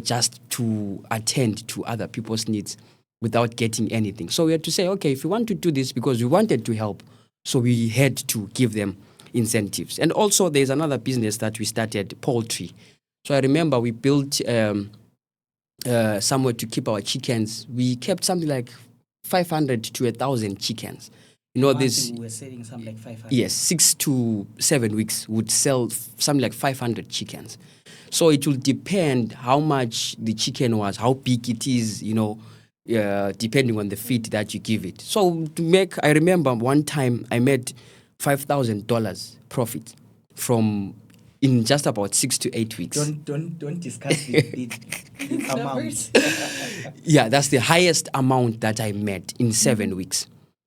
just to attend to other people's needs without getting anything. So we had to say, okay, if you want to do this, because we wanted to help, so we had to give them incentives. And also there's another business that we started, poultry. So I remember we built somewhere to keep our chickens. We kept something like 500 to 1,000 chickens. We were selling something like 500. Yes, 6 to 7 weeks would sell something like 500 chickens. So it will depend how much the chicken was, how big it is, depending on the feed that you give it. So I remember one time I made $5,000 profit in just about 6 to 8 weeks. Don't discuss the amount. Yeah, that's the highest amount that I made in 7 weeks.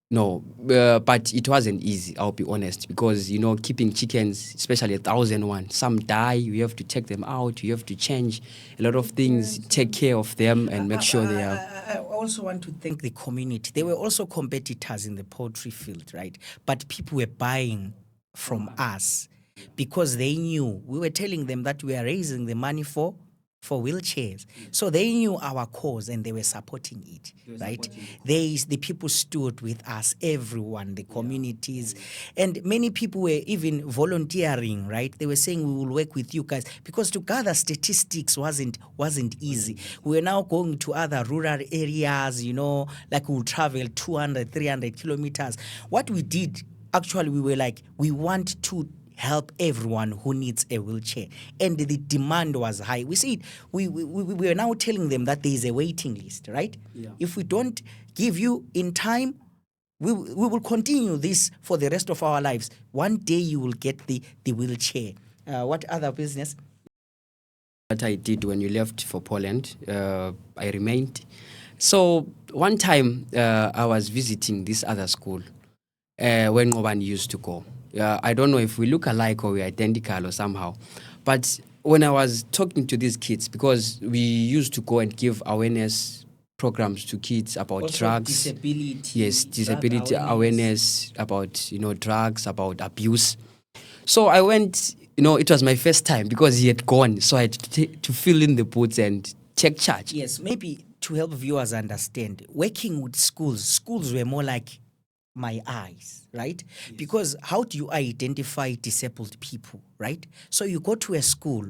No, but it wasn't easy, I'll be honest, because, keeping chickens, especially 1,001, some die, you have to take them out, you have to change a lot of things, take care of them and make sure they are... I also want to thank the community. They were also competitors in the poultry field, right? But people were buying from us because they knew. We were telling them that we are raising the money for wheelchairs. So they knew our cause and they were supporting it, right? The people stood with us, everyone, the communities. And many people were even volunteering, right? They were saying, we will work with you guys. Because to gather statistics wasn't easy. We were now going to other rural areas, like we'll travel 200, 300 kilometers. What we did, actually, we were like, we want to help everyone who needs a wheelchair, and the demand was high. We said we are now telling them that there is a waiting list, right? Yeah. If we don't give you in time, we will continue this for the rest of our lives. One day you will get the wheelchair. What other business? That I did when you left for Poland, I remained. So one time I was visiting this other school when Nqobani used to go. I don't know if we look alike or we're identical or somehow. But when I was talking to these kids, because we used to go and give awareness programs to kids about Also drugs. Disability. Yes, disability awareness about, drugs, about abuse. So I went, it was my first time because he had gone. So I had to fill in the boots and take charge. Yes, maybe to help viewers understand, working with schools were more like my eyes, right? Yes. Because how do you identify disabled people, right? So you go to a school,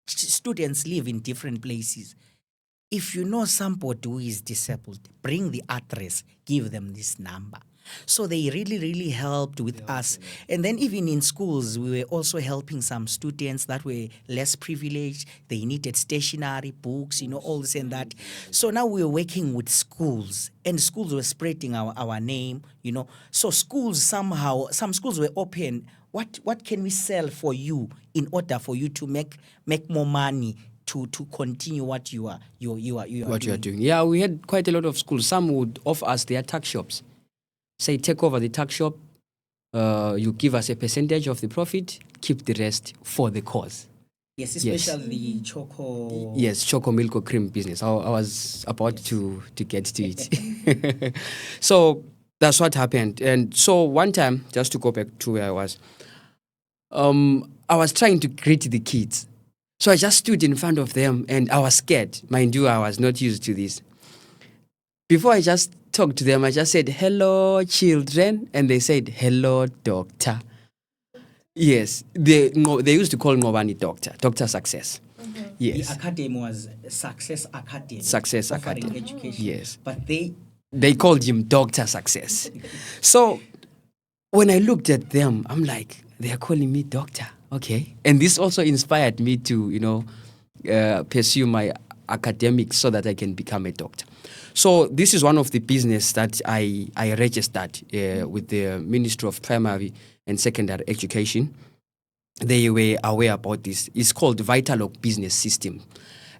students live in different places. If you know somebody who is disabled, bring the address, give them this number. So they really, really helped with us. And then even in schools, we were also helping some students that were less privileged. They needed stationery, books, all this and that. So now we're working with schools, and schools were spreading our name, So schools somehow, some schools were open. What can we sell for you in order for you to make more money to continue what you are doing? Yeah, we had quite a lot of schools. Some would offer us their tuck shops. Say, take over the tuck shop, you give us a percentage of the profit, keep the rest for the cause. Yes, especially the choco. Yes, choco milk or cream business. I was about to get to it. So that's what happened. And so one time, just to go back to where I was trying to greet the kids. So I just stood in front of them and I was scared. Mind you, I was not used to this. Before I just talked to them, I just said, hello, children. And they said, hello, doctor. Yes, they used to call Nqobani Dr. Success. Mm-hmm. Yes. The academy was Success Academy. Success offering Academy. Education. Yes. But they called him Dr. Success. So when I looked at them, I'm like, they're calling me doctor. Okay. And this also inspired me to, pursue my academics so that I can become a doctor. So this is one of the business that I registered with the Ministry of Primary and Secondary Education. They were aware about this. It's called Vitalog Business System.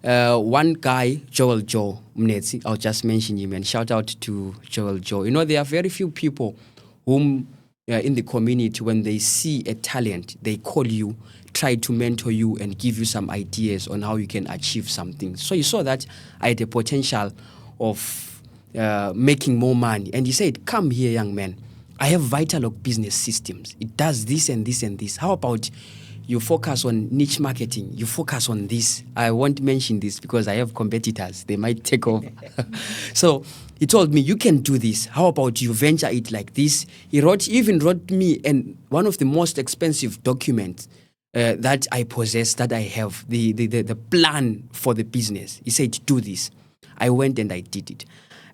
One guy, Joel Joe Mnetsi, I'll just mention him and shout out to Joel Joe. There are very few people whom in the community, when they see a talent, they call you, try to mentor you and give you some ideas on how you can achieve something. So you saw that I had a potential of making more money. And he said, come here, young man. I have Vitalog Business Systems. It does this and this and this. How about you focus on niche marketing? You focus on this. I won't mention this because I have competitors. They might take over. So he told me, you can do this. How about you venture it like this? He even wrote me one of the most expensive documents that I possess, that I have, the plan for the business. He said, do this. I went and I did it.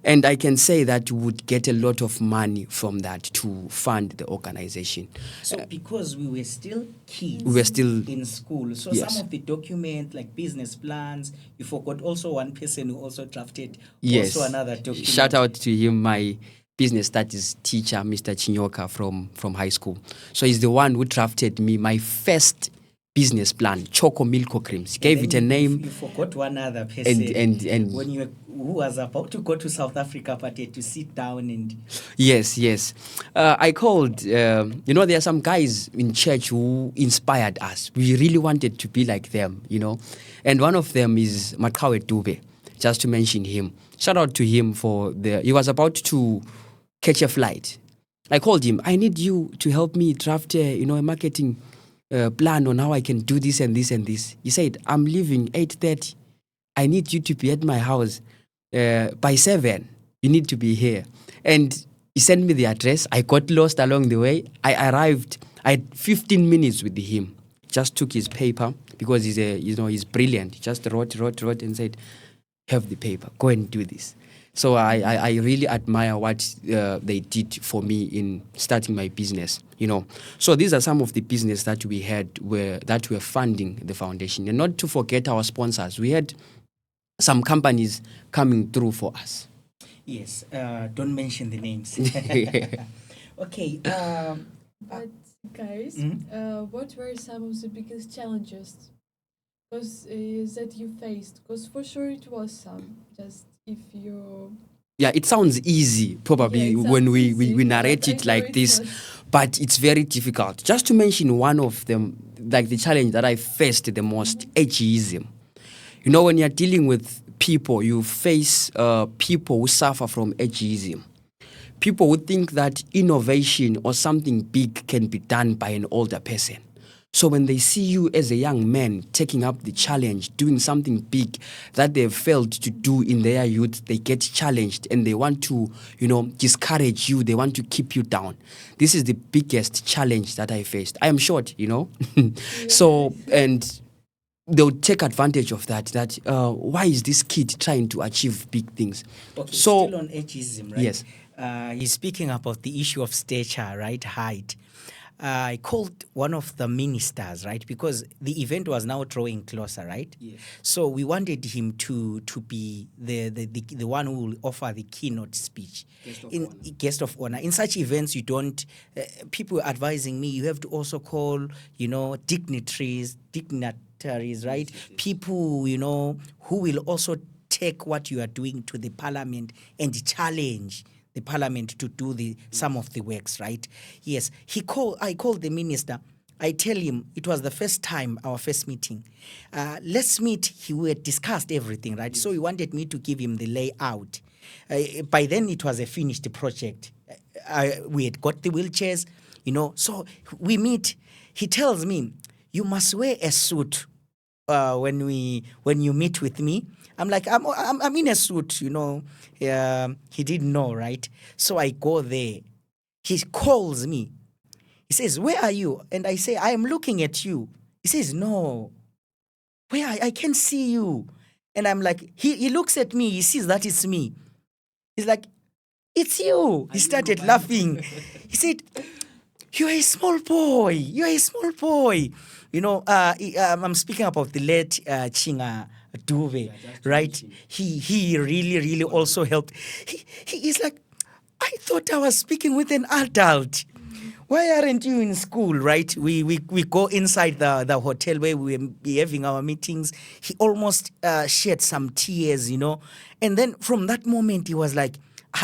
And I can say that we would get a lot of money from that to fund the organization. So because we were still kids, We were still in school, so Yes. some of the documents like business plans, you forgot also one person who also drafted Yes. also another document. Shout out to him, my business studies teacher, Mr. Chinyoka from high school. So he's the one who drafted me my first business plan, Choco Milko Creams. Gave And it then a name. You forgot one other person. And when you were, who was about to go to South Africa, but had to sit down and. Yes. I called, there are some guys in church who inspired us. We really wanted to be like them, And one of them is Makawe Dube, just to mention him. Shout out to him he was about to catch a flight. I called him, I need you to help me draft a marketing plan on how I can do this and this and this. He said, I'm leaving 8:30. I need you to be at my house by 7. You need to be here. And he sent me the address. I got lost along the way. I arrived. I had 15 minutes with him. Just took his paper because he's brilliant. He just wrote and said, have the paper. Go and do this. So I really admire what they did for me in starting my business, So these are some of the business that we had that were funding the foundation. And not to forget our sponsors. We had some companies coming through for us. Yes, don't mention the names. Okay. But guys, what were some of the biggest challenges that you faced? Because for sure it was some. Just if you. Yeah, it sounds easy probably when we narrate it like this, but it's very difficult. Just to mention one of them, like the challenge that I faced the most, ageism. When you're dealing with people, you face people who suffer from ageism. People who think that innovation or something big can be done by an older person. So when they see you as a young man taking up the challenge, doing something big that they've failed to do in their youth, they get challenged and they want to, discourage you. They want to keep you down. This is the biggest challenge that I faced. I am short, So, and they'll take advantage of that, why is this kid trying to achieve big things? Okay, so, still on ageism, right? Yes. He's speaking about the issue of stature, right? Height. I called one of the ministers, right? Because the event was now drawing closer, right? Yes. So we wanted him to be the one who will offer the keynote speech. Guest of honor. In such events, you don't, people advising me, you have to also call, dignitaries, right? Yes. People, who will also take what you are doing to the parliament and challenge the parliament to do some of the works, right? Yes. I called the minister. I tell him it was the first time, our first meeting. Let's meet. We had discussed everything, right? Yes. So he wanted me to give him the layout. By then it was a finished project. We had got the wheelchairs, So we meet. He tells me, you must wear a suit when you meet with me. I'm like, I'm in a suit, He didn't know, right? So I go there. He calls me. He says, where are you? And I say, I am looking at you. He says, no. Where I can't see you. And I'm like, he looks at me. He sees that it's me. He's like, it's you. He started laughing. He said, you're a small boy. You're a small boy. I'm speaking about the late Chinga Dube, right? He really, really also helped. He is like, I thought I was speaking with an adult. Why aren't you in school, right? We go inside the hotel where we were having our meetings. He almost shed some tears, And then from that moment, he was like,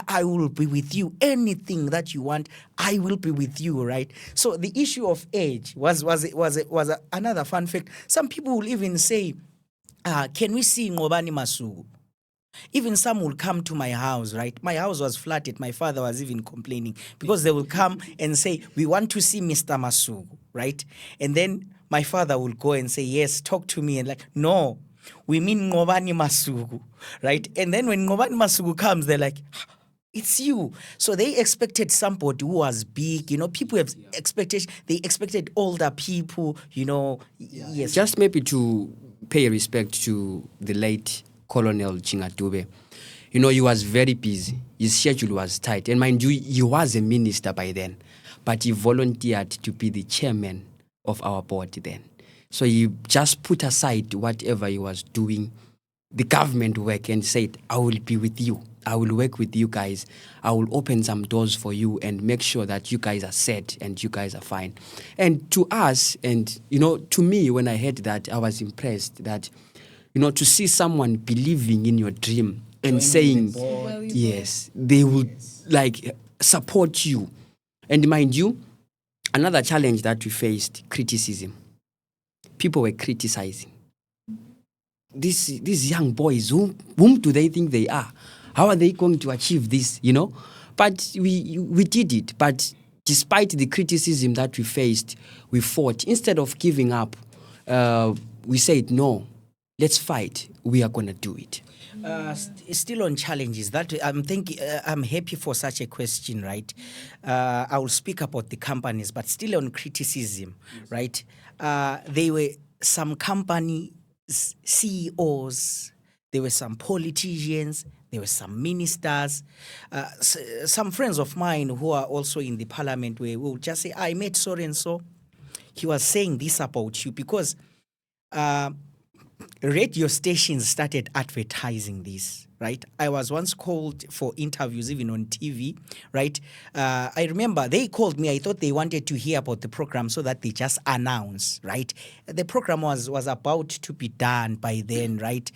I will be with you. Anything that you want, I will be with you, right? So the issue of age was another fun fact. Some people will even say, can we see Nqobani Masuku? Even some will come to my house, right? My house was flooded. My father was even complaining because they will come and say, we want to see Mr. Masuku, right? And then my father will go and say, yes, talk to me. And like, no, we mean Nqobani Masuku, right? And then when Nqobani Masuku comes, they're like, it's you. So they expected somebody who was big, people have expectation. They expected older people, yes. Just maybe to pay respect to the late Colonel Chinga Dube. He was very busy. His schedule was tight. And mind you, he was a minister by then. But he volunteered to be the chairman of our board then. So he just put aside whatever he was doing, the government work, and said, I will be with you. I will work with you guys. I will open some doors for you and make sure that you guys are set and you guys are fine. And to us, and, to me, when I heard that, I was impressed that, to see someone believing in your dream and saying, yes, they will support you. And mind you, another challenge that we faced, criticism. People were criticizing. These young boys, whom do they think they are? How are they going to achieve this, But we did it. But despite the criticism that we faced, we fought. Instead of giving up, we said, no, let's fight. We are going to do it. Still on challenges, that I'm happy for such a question, right? I will speak about the companies, but still on criticism, yes. Right? There were some company CEOs, there were some politicians, there were some ministers, some friends of mine who are also in the parliament where will just say, I met so and so. He was saying this about you because radio stations started advertising this, right? I was once called for interviews, even on TV, right? I remember they called me. I thought they wanted to hear about the program so that they just announce, right? The program was about to be done by then, right?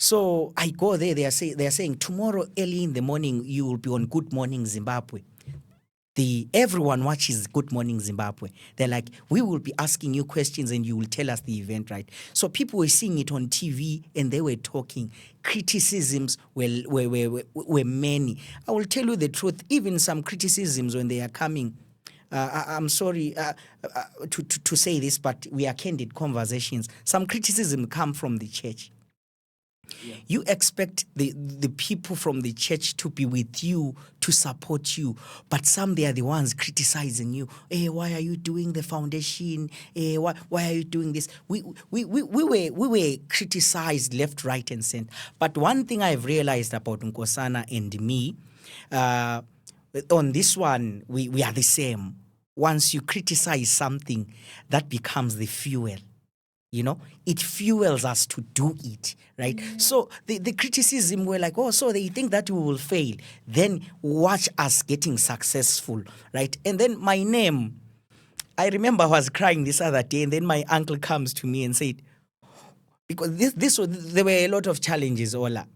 So I go there. They are saying tomorrow early in the morning you will be on Good Morning Zimbabwe. Everyone watches Good Morning Zimbabwe. They're like, we will be asking you questions and you will tell us the event, right? So people were seeing it on TV and they were talking. Criticisms were many. I will tell you the truth, even some criticisms when they are coming, I'm sorry to say this, but we are candid conversations. Some criticism come from the church. Yeah. You expect the people from the church to be with you, to support you, but some they are the ones criticizing you. Hey, why are you doing the foundation? Hey, why are you doing this? We were criticized left, right, and center. But one thing I've realized about Nkosana and me, on this one, we are the same. Once you criticize something, that becomes the fuel. It fuels us to do it, right? Mm-hmm. So the criticism were like, oh, so they think that we will fail. Then watch us getting successful, right? And then my name, I remember I was crying this other day, and then my uncle comes to me and said, because there were a lot of challenges, Ola.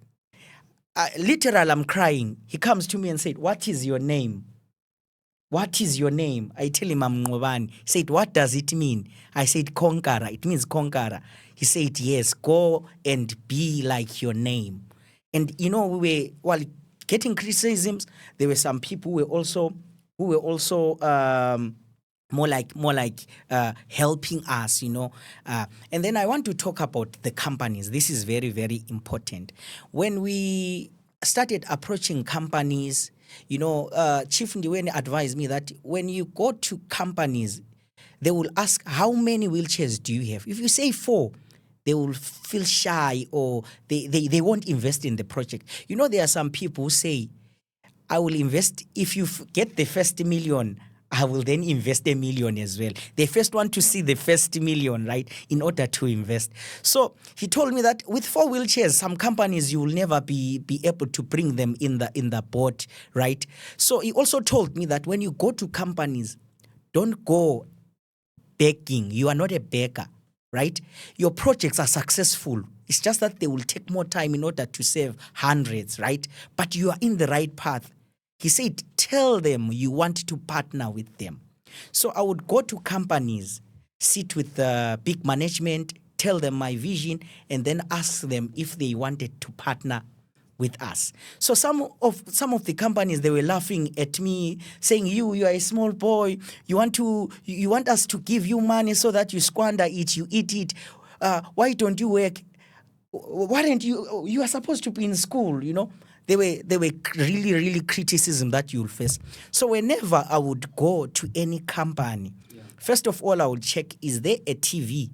Literal, I'm crying. He comes to me and said, what is your name? What is your name? I tell him I'm Nqobani. He said, what does it mean? I said, conqueror. It means conqueror. He said, yes, go and be like your name. And, we were, getting criticisms, there were some people who were also more like helping us, and then I want to talk about the companies. This is very, very important. When we started approaching companies, Chief Ndiweni advised me that when you go to companies, they will ask, how many wheelchairs do you have? If you say 4, they will feel shy or they won't invest in the project. There are some people who say, I will invest, if you get the first million, I will then invest 1 million as well. They first want to see the first million, right, in order to invest. So he told me that with 4 wheelchairs, some companies you will never be able to bring them in the boat, right? So he also told me that when you go to companies, don't go begging. You are not a beggar, right? Your projects are successful. It's just that they will take more time in order to save hundreds, right? But you are in the right path. He said, tell them you want to partner with them. So I would go to companies, sit with the big management, tell them my vision, and then ask them if they wanted to partner with us. So some of the companies, they were laughing at me, saying, you are a small boy, you want us to give you money so that you squander it, you eat it. Why don't you work? Why don't you are supposed to be in school, you know? They were really criticism that you'll face. So whenever I would go to any company, first of all, I would check, is there a TV?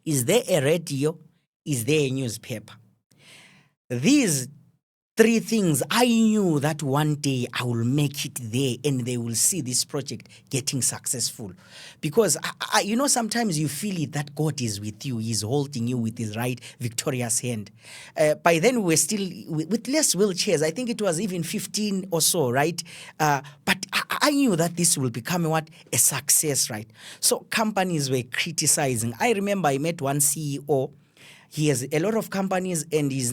Is there a radio? Is there a newspaper? These 3 things, I knew that one day I will make it there and they will see this project getting successful. Because, sometimes you feel it that God is with you. He's holding you with his right victorious hand. By then, we were still with less wheelchairs. I think it was even 15 or so, right? But I knew that this will become a success, right? So companies were criticizing. I remember I met one CEO. He has a lot of companies and he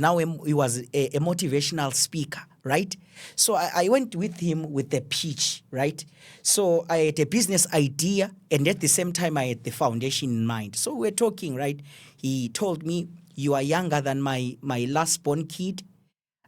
was a motivational speaker, right? So I went with him with the pitch, right? So I had a business idea and at the same time I had the foundation in mind. So we're talking, right? He told me, you are younger than my last born kid.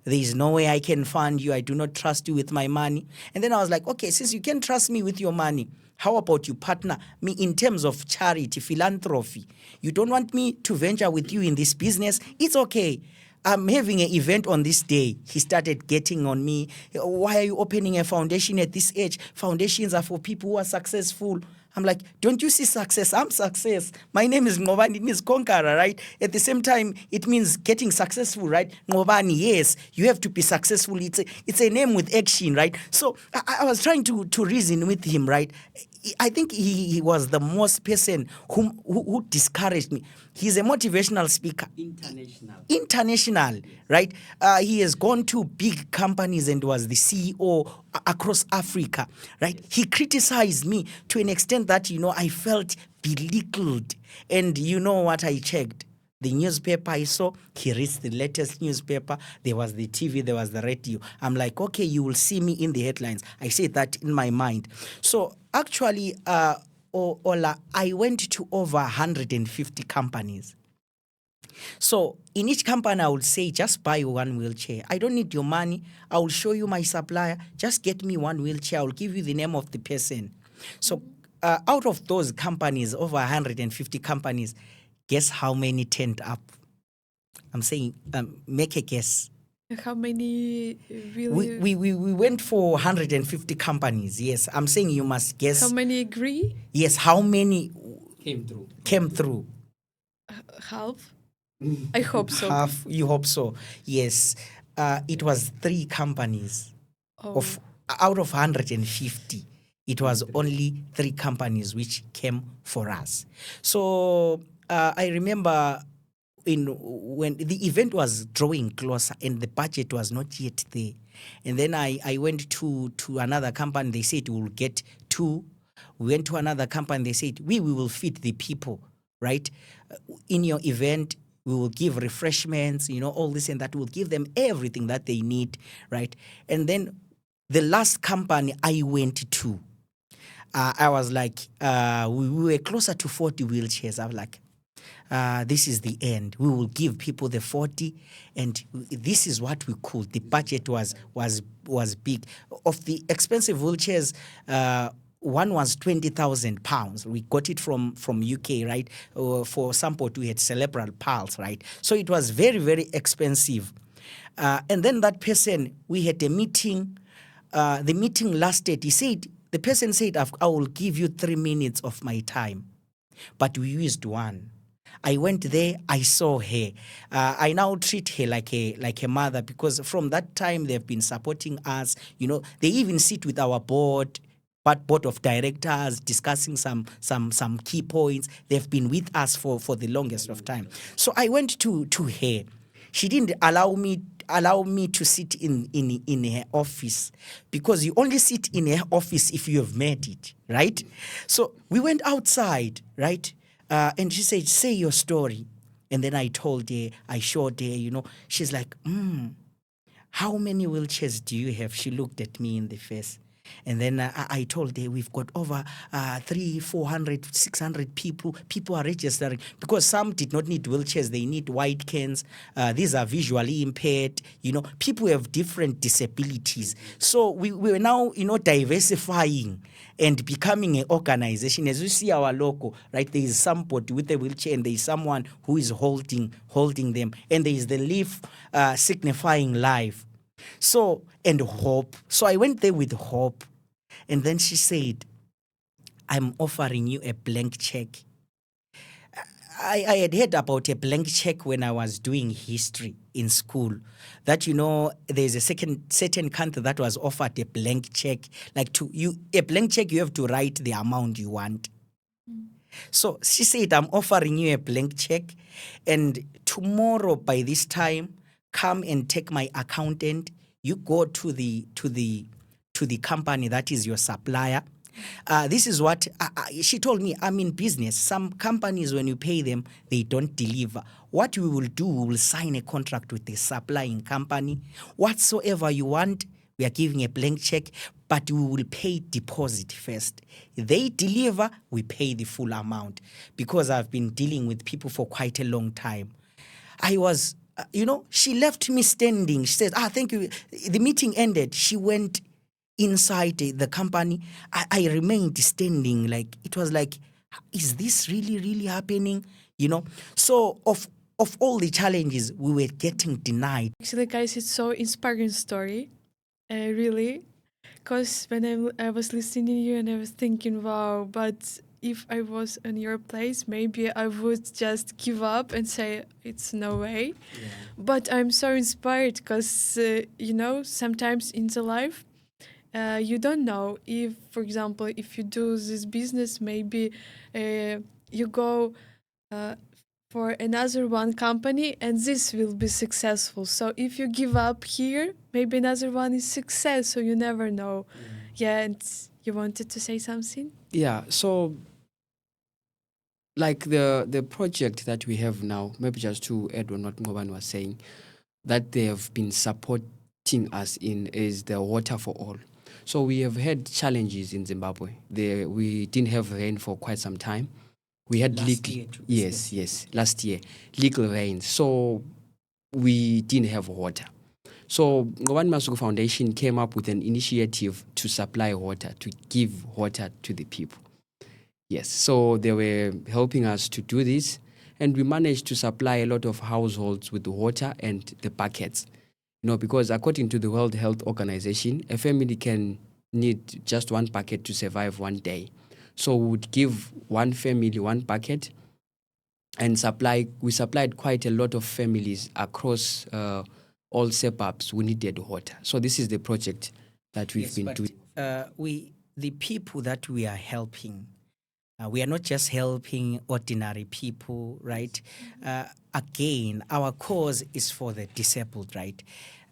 There is no way I can fund you. I do not trust you with my money. And then I was like, okay, since you can trust me with your money, how about you partner me in terms of charity, philanthropy? You don't want me to venture with you in this business? It's okay. I'm having an event on this day. He started getting on me. Why are you opening a foundation at this age? Foundations are for people who are successful. I'm like, don't you see success? I'm success. My name is Nqobani, it means conqueror, right? At the same time, it means getting successful, right? Nqobani, yes, you have to be successful. It's a name with action, right? So I was trying to reason with him, right? I think he was the most person who discouraged me. He's a motivational speaker. International, right? He has gone to big companies and was the CEO across Africa, right? He criticized me to an extent that, I felt belittled. And you know what I checked? The newspaper I saw, he reads the latest newspaper. There was the TV, there was the radio. I'm like, okay, you will see me in the headlines. I said that in my mind. So actually, Ola, I went to over 150 companies. So in each company, I would say, just buy 1 wheelchair. I don't need your money. I will show you my supplier. Just get me 1 wheelchair. I will give you the name of the person. So out of those companies, over 150 companies, guess how many turned up? I'm saying, make a guess. How many really? We went for 150 companies. Yes, I'm saying you must guess. How many agree? Yes, how many came through? Half? I hope so. Half, you hope so. Yes, it was 3 companies. Out of 150. It was only 3 companies which came for us. So I remember when the event was drawing closer and the budget was not yet there. And then I went to another company. They said we'll get 2. We went to another company. They said we will feed the people, right? In your event, we will give refreshments, all this and that. We'll give them everything that they need, right? And then the last company I went to, I was like, we were closer to 40 wheelchairs. I was like, this is the end. We will give people the 40, and this is what we could. The budget was big. Of the expensive wheelchairs, one was £20,000. We got it from UK, right? For support, we had cerebral palsy, right? So it was very, very expensive. And then that person, we had a meeting. The meeting lasted. The person said, I will give you 3 minutes of my time. But we used 1. I went there, I saw her. I now treat her like a mother, because from that time they've been supporting us. They even sit with our board. but board of directors discussing some key points. They've been with us for the longest of time. So I went to her. She didn't allow me to sit in her office, because you only sit in her office if you have made it, right? So we went outside, right? And she said, say your story. And then I told her, I showed her, she's like, how many wheelchairs do you have? She looked at me in the face. And then I told her, we've got over 300, 400, 600 people. People are registering, because some did not need wheelchairs. They need white cans. These are visually impaired. People have different disabilities. So we were now, diversifying and becoming an organization. As you see our logo, right, there is somebody with a wheelchair, and there is someone who is holding them. And there is the leaf signifying life. So, and hope. So I went there with hope. And then she said, I'm offering you a blank check. I had heard about a blank check when I was doing history in school. That, there's a certain country that was offered a blank check. Like a blank check, you have to write the amount you want. So she said, I'm offering you a blank check. And tomorrow by this time, come and take my accountant. You go to the company that is your supplier. This is what she told me. I'm in business. Some companies, when you pay them, they don't deliver. What we will do, we will sign a contract with the supplying company. Whatsoever you want, we are giving a blank check, but we will pay deposit first. They deliver, we pay the full amount. Because I've been dealing with people for quite a long time. I was, she left me standing. She said, thank you. The meeting ended. She went inside the company. I remained standing. Like, it was like, is this really, really happening? So of all the challenges, we were getting denied. Actually, guys, it's so inspiring story, really. Because when I was listening to you and I was thinking, wow, but if I was in your place, maybe I would just give up and say, it's no way. Yeah. But I'm so inspired because, sometimes in the life, you don't know if, for example, if you do this business, maybe you go for another one company and this will be successful. So if you give up here, maybe another one is success. So you never know. Yeah, and you wanted to say something? Yeah, so like the project that we have now, maybe just to add on what Nqobani was saying, that they have been supporting us in is the water for all. So we have had challenges in Zimbabwe. We didn't have rain for quite some time. We had last year, legal rain. So we didn't have water. So Nqobani Masuku Foundation came up with an initiative to supply water, to give water to the people. Yes, so they were helping us to do this, and we managed to supply a lot of households with the water and the buckets. Because according to the World Health Organization, a family can need just one bucket to survive one day. So we would give one family one bucket and we supplied quite a lot of families across all suburbs who needed water. So this is the project that we've been doing. The people that we are helping, we are not just helping ordinary people, right? Again, our cause is for the disabled, right?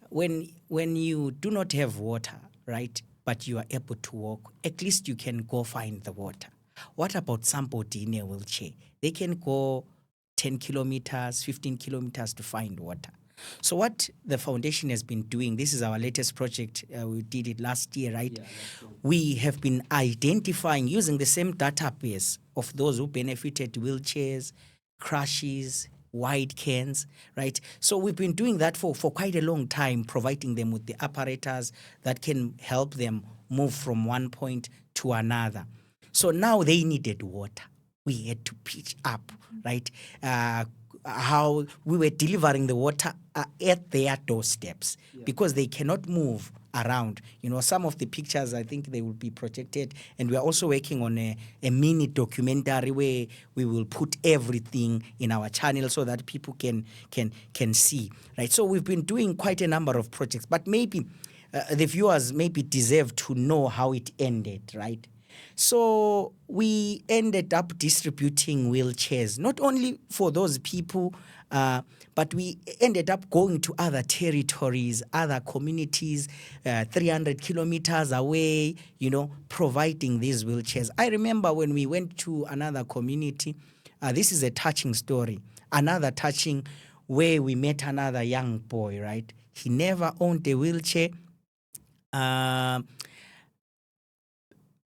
When you do not have water, right, but you are able to walk, at least you can go find the water. What about somebody in a wheelchair? They can go 10 kilometers, 15 kilometers to find water. So what the foundation has been doing, this is our latest project. We did it last year, right? Yeah, we have been identifying, using the same database of those who benefited, wheelchairs, crutches, wide cans, right? So we've been doing that for quite a long time, providing them with the apparatus that can help them move from one point to another. So now they needed water. We had to pitch up, right? How we were delivering the water at their doorsteps, because they cannot move around. Some of the pictures, I think they will be projected, and we are also working on a mini documentary where we will put everything in our channel so that people can see, right? So we've been doing quite a number of projects, but maybe the viewers maybe deserve to know how it ended, right? So we ended up distributing wheelchairs, not only for those people, but we ended up going to other territories, other communities, 300 kilometers away, providing these wheelchairs. I remember when we went to another community, this is a touching story, another touching where we met another young boy, right? He never owned a wheelchair.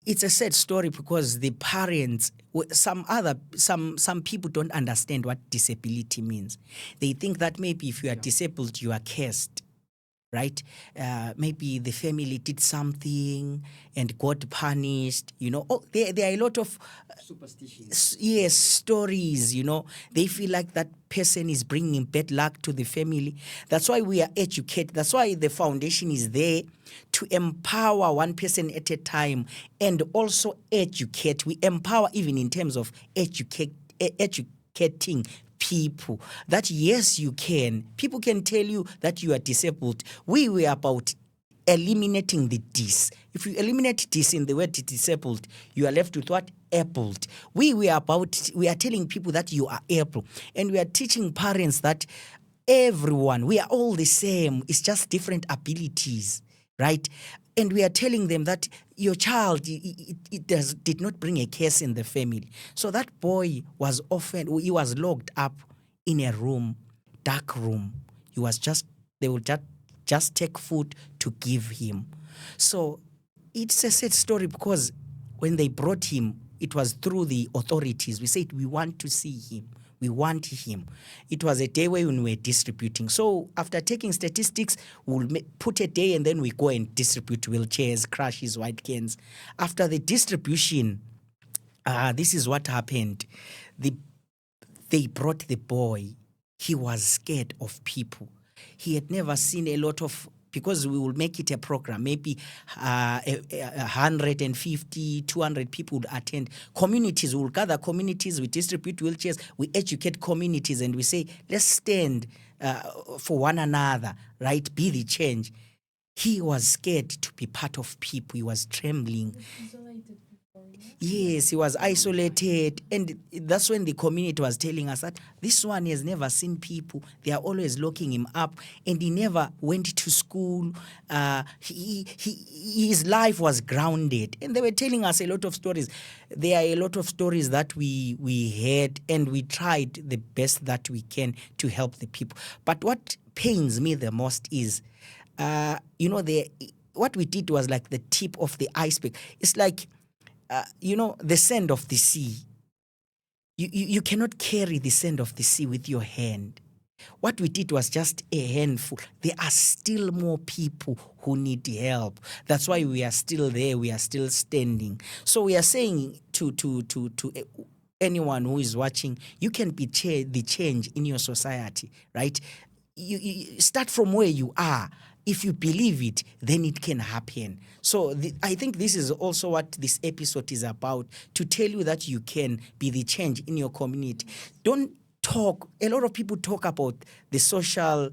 It's a sad story because the parents, some people don't understand what disability means. They think that maybe if you are disabled, you are cursed, right? Maybe the family did something and got punished. There are a lot of Superstitions. yes, stories. They feel like that person is bringing bad luck to the family. That's why we are educated. That's why the foundation is there to empower one person at a time and also educate. We empower even in terms of educating people that yes, you can. People can tell you that you are disabled. We were about eliminating the dis. If you eliminate dis in the word disabled, you are left with what? Abled. We are telling people that you are able. And we are teaching parents that everyone, we are all the same. It's just different abilities, right? And we are telling them that your child, did not bring a curse in the family. So that boy was locked up in a room, dark room. They would just take food to give him. So it's a sad story because when they brought him, it was through the authorities. We said, we want to see him. We want him. It was a day when we were distributing. So after taking statistics, we'll put a day and then we go and distribute wheelchairs, crutches, white cans. After the distribution, this is what happened. They brought the boy. He was scared of people. He had never seen a lot of, because we will make it a program, maybe 150, 200 people would attend. Communities, we will gather communities, we distribute wheelchairs, we educate communities, and we say, let's stand for one another, right? Be the change. He was scared to be part of people. He was trembling. Yes, he was isolated. And that's when the community was telling us that this one has never seen people. They are always locking him up. And he never went to school. His life was grounded. And they were telling us a lot of stories. There are a lot of stories that we heard, and we tried the best that we can to help the people. But what pains me the most is, what we did was like the tip of the iceberg. It's like, the sand of the sea. You cannot carry the sand of the sea with your hand. What we did was just a handful. There are still more people who need help. That's why we are still there. We are still standing. So we are saying to anyone who is watching, you can be the change in your society, right? You start from where you are. If you believe it, then it can happen. So I think this is also what this episode is about, to tell you that you can be the change in your community. Don't talk. A lot of people talk about the social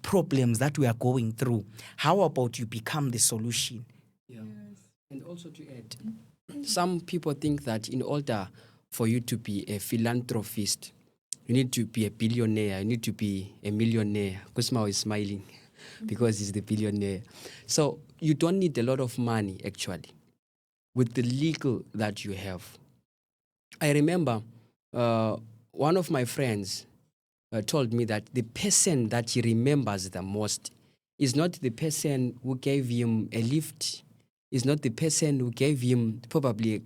problems that we are going through. How about you become the solution? Yeah. And also to add, some people think that in order for you to be a philanthropist, you need to be a billionaire, you need to be a millionaire. Kusma is smiling because he's the billionaire. So you don't need a lot of money, actually, with the legal that you have. I remember one of my friends told me that the person that he remembers the most is not the person who gave him a lift, is not the person who gave him probably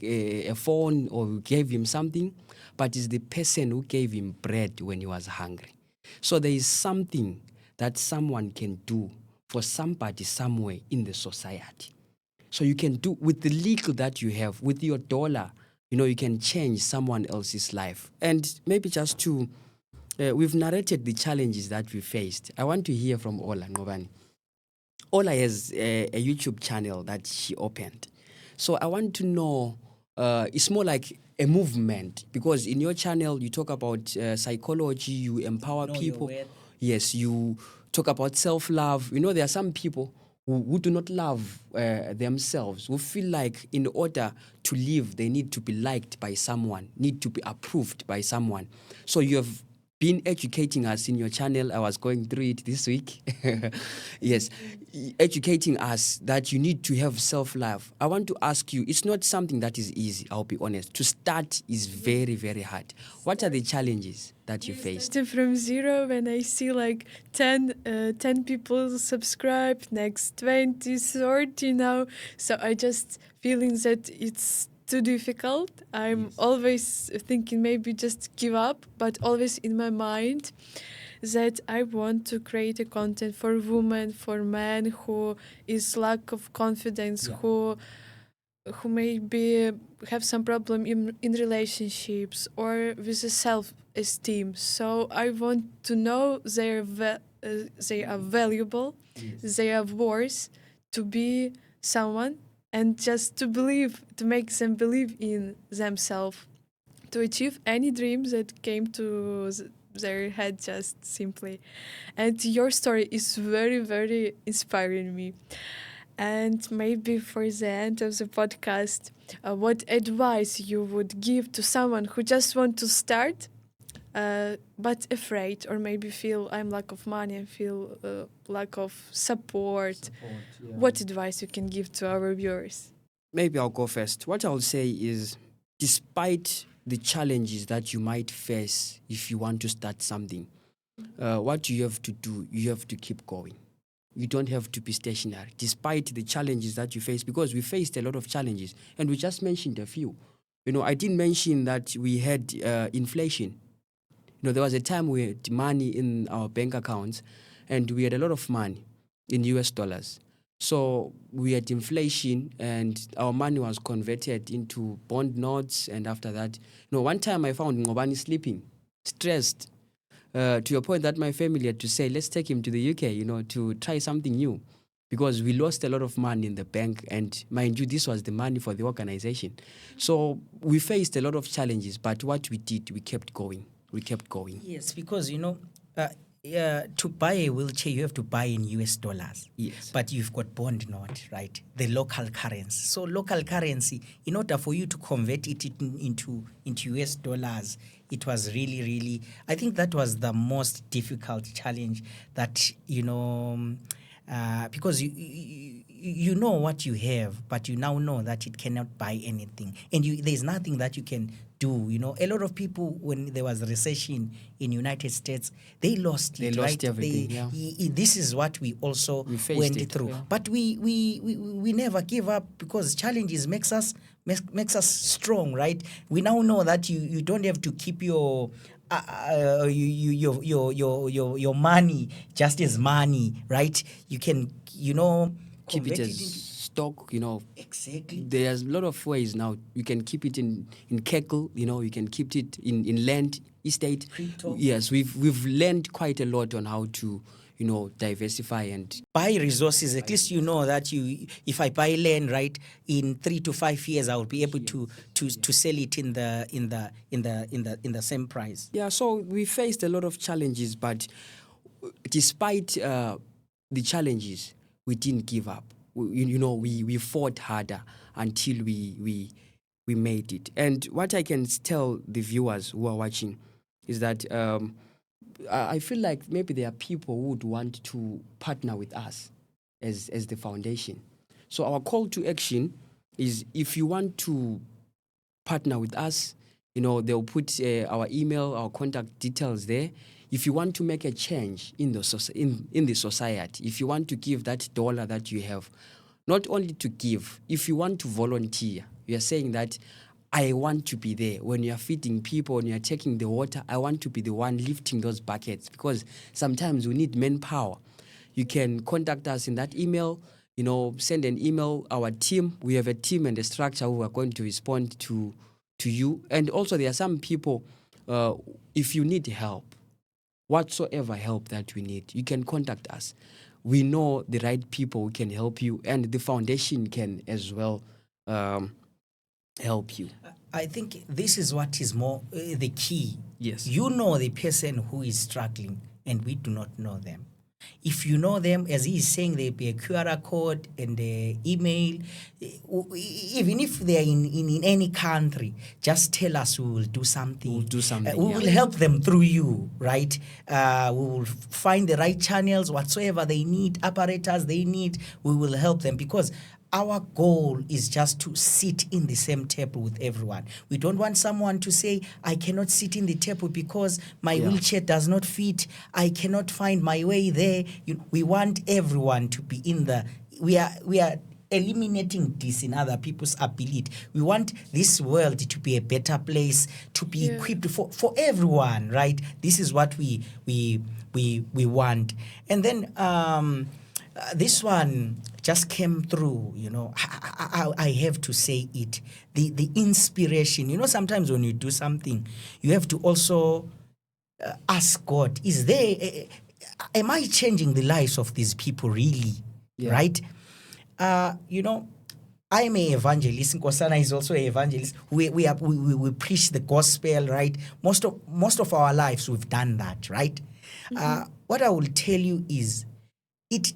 a phone or who gave him something, but is the person who gave him bread when he was hungry. So there is something that someone can do for somebody somewhere in the society. So you can do with the legal that you have, with your dollar, you can change someone else's life. And maybe just to, we've narrated the challenges that we faced. I want to hear from Ola Nqobani. Ola has a YouTube channel that she opened. So I want to know, it's more like a movement, because in your channel you talk about psychology, you empower people. Yes, you talk about self-love. There are some people who do not love themselves, who feel like in order to live, they need to be liked by someone, need to be approved by someone. So you have been educating us in your channel. I was going through it this week. Yes, educating us that you need to have self-love. I want to ask you, it's not something that is easy, I'll be honest. To start is very, very hard. What are the challenges that you face? Starting from zero, when I see like 10 people subscribe, next 20, 30 now. So I just feeling that it's too difficult. I'm always thinking maybe just give up, but always in my mind that I want to create a content for women, for men who is lack of confidence, who maybe have some problem in relationships or with the self-esteem. So I want to know they are valuable, they are worth to be someone, and just to believe, to make them believe in themselves, to achieve any dreams that came to their head just simply. And your story is very, very inspiring me. And maybe for the end of the podcast, what advice you would give to someone who just want to start, but afraid, or maybe feel I'm lack of money and feel lack of support. What advice you can give to our viewers? Maybe I'll go first. What I'll say is, despite the challenges that you might face if you want to start something, what you have to do, you have to keep going. You don't have to be stationary, despite the challenges that you face, because we faced a lot of challenges, and we just mentioned a few. I didn't mention that we had inflation. There was a time we had money in our bank accounts, and we had a lot of money in US dollars. So we had inflation, and our money was converted into bond notes. And after that, one time I found Nqobani sleeping, stressed, to a point that my family had to say, let's take him to the UK, to try something new, because we lost a lot of money in the bank. And mind you, this was the money for the organization. So we faced a lot of challenges, but what we did, we kept going. We kept going. Yes, because to buy a wheelchair, you have to buy in US dollars. Yes. But you've got bond note, right? The local currency. So local currency, in order for you to convert it into US dollars, it was really, really, I think that was the most difficult challenge that, because you know what you have, but you now know that it cannot buy anything. And there's nothing that you can do. A lot of people, when there was a recession in United States, they lost it. They lost right? everything, This is what we also went through. Yeah. But we never give up, because challenges makes us strong, right? We now know that you don't have to keep your money just as money, right? You can Keep it convert as stock, Exactly. There's a lot of ways now. You can keep it in Kekel, you can keep it in land, estate. Crypto. Yes, we've learned quite a lot on how to, diversify and buy resources. At least you know that if I buy land, right, in 3 to 5 years, I will be able to sell it in the same price. Yeah, so we faced a lot of challenges, but despite the challenges, we didn't give up. We fought harder until we made it. And what I can tell the viewers who are watching is that I feel like maybe there are people who would want to partner with us as the foundation. So our call to action is, if you want to partner with us, they'll put our email, our contact details there. If you want to make a change in the society, if you want to give that dollar that you have, not only to give, if you want to volunteer, you are saying that I want to be there. When you are feeding people, when you are taking the water, I want to be the one lifting those buckets, because sometimes we need manpower. You can contact us in that email, send an email. Our team, we have a team and a structure who are going to respond to you. And also there are some people, if you need help, whatsoever help that we need, you can contact us. We know the right people who can help you, and the foundation can as well help you. I think this is what is more the key. Yes. You know the person who is struggling, and we do not know them. If you know them, as he is saying, there be a QR code and the email. Even if they are in any country, just tell us, we will do something. We'll do something, We yeah. will help them through you, right? We will find the right channels, whatsoever they need, apparatus they need, we will help them, because our goal is just to sit in the same table with everyone. We don't want someone to say, I cannot sit in the table because my wheelchair does not fit. I cannot find my way there. We want everyone to be in the... We are eliminating this in other people's ability. We want this world to be a better place, to be equipped for everyone, right? This is what we want. And then this one just came through, I have to say it. The inspiration, sometimes when you do something, you have to also ask God, is there, am I changing the lives of these people really, right? I'm an evangelist. Nkosana is also an evangelist. We preach the gospel, right? Most of our lives we've done that, right? What I will tell you is, it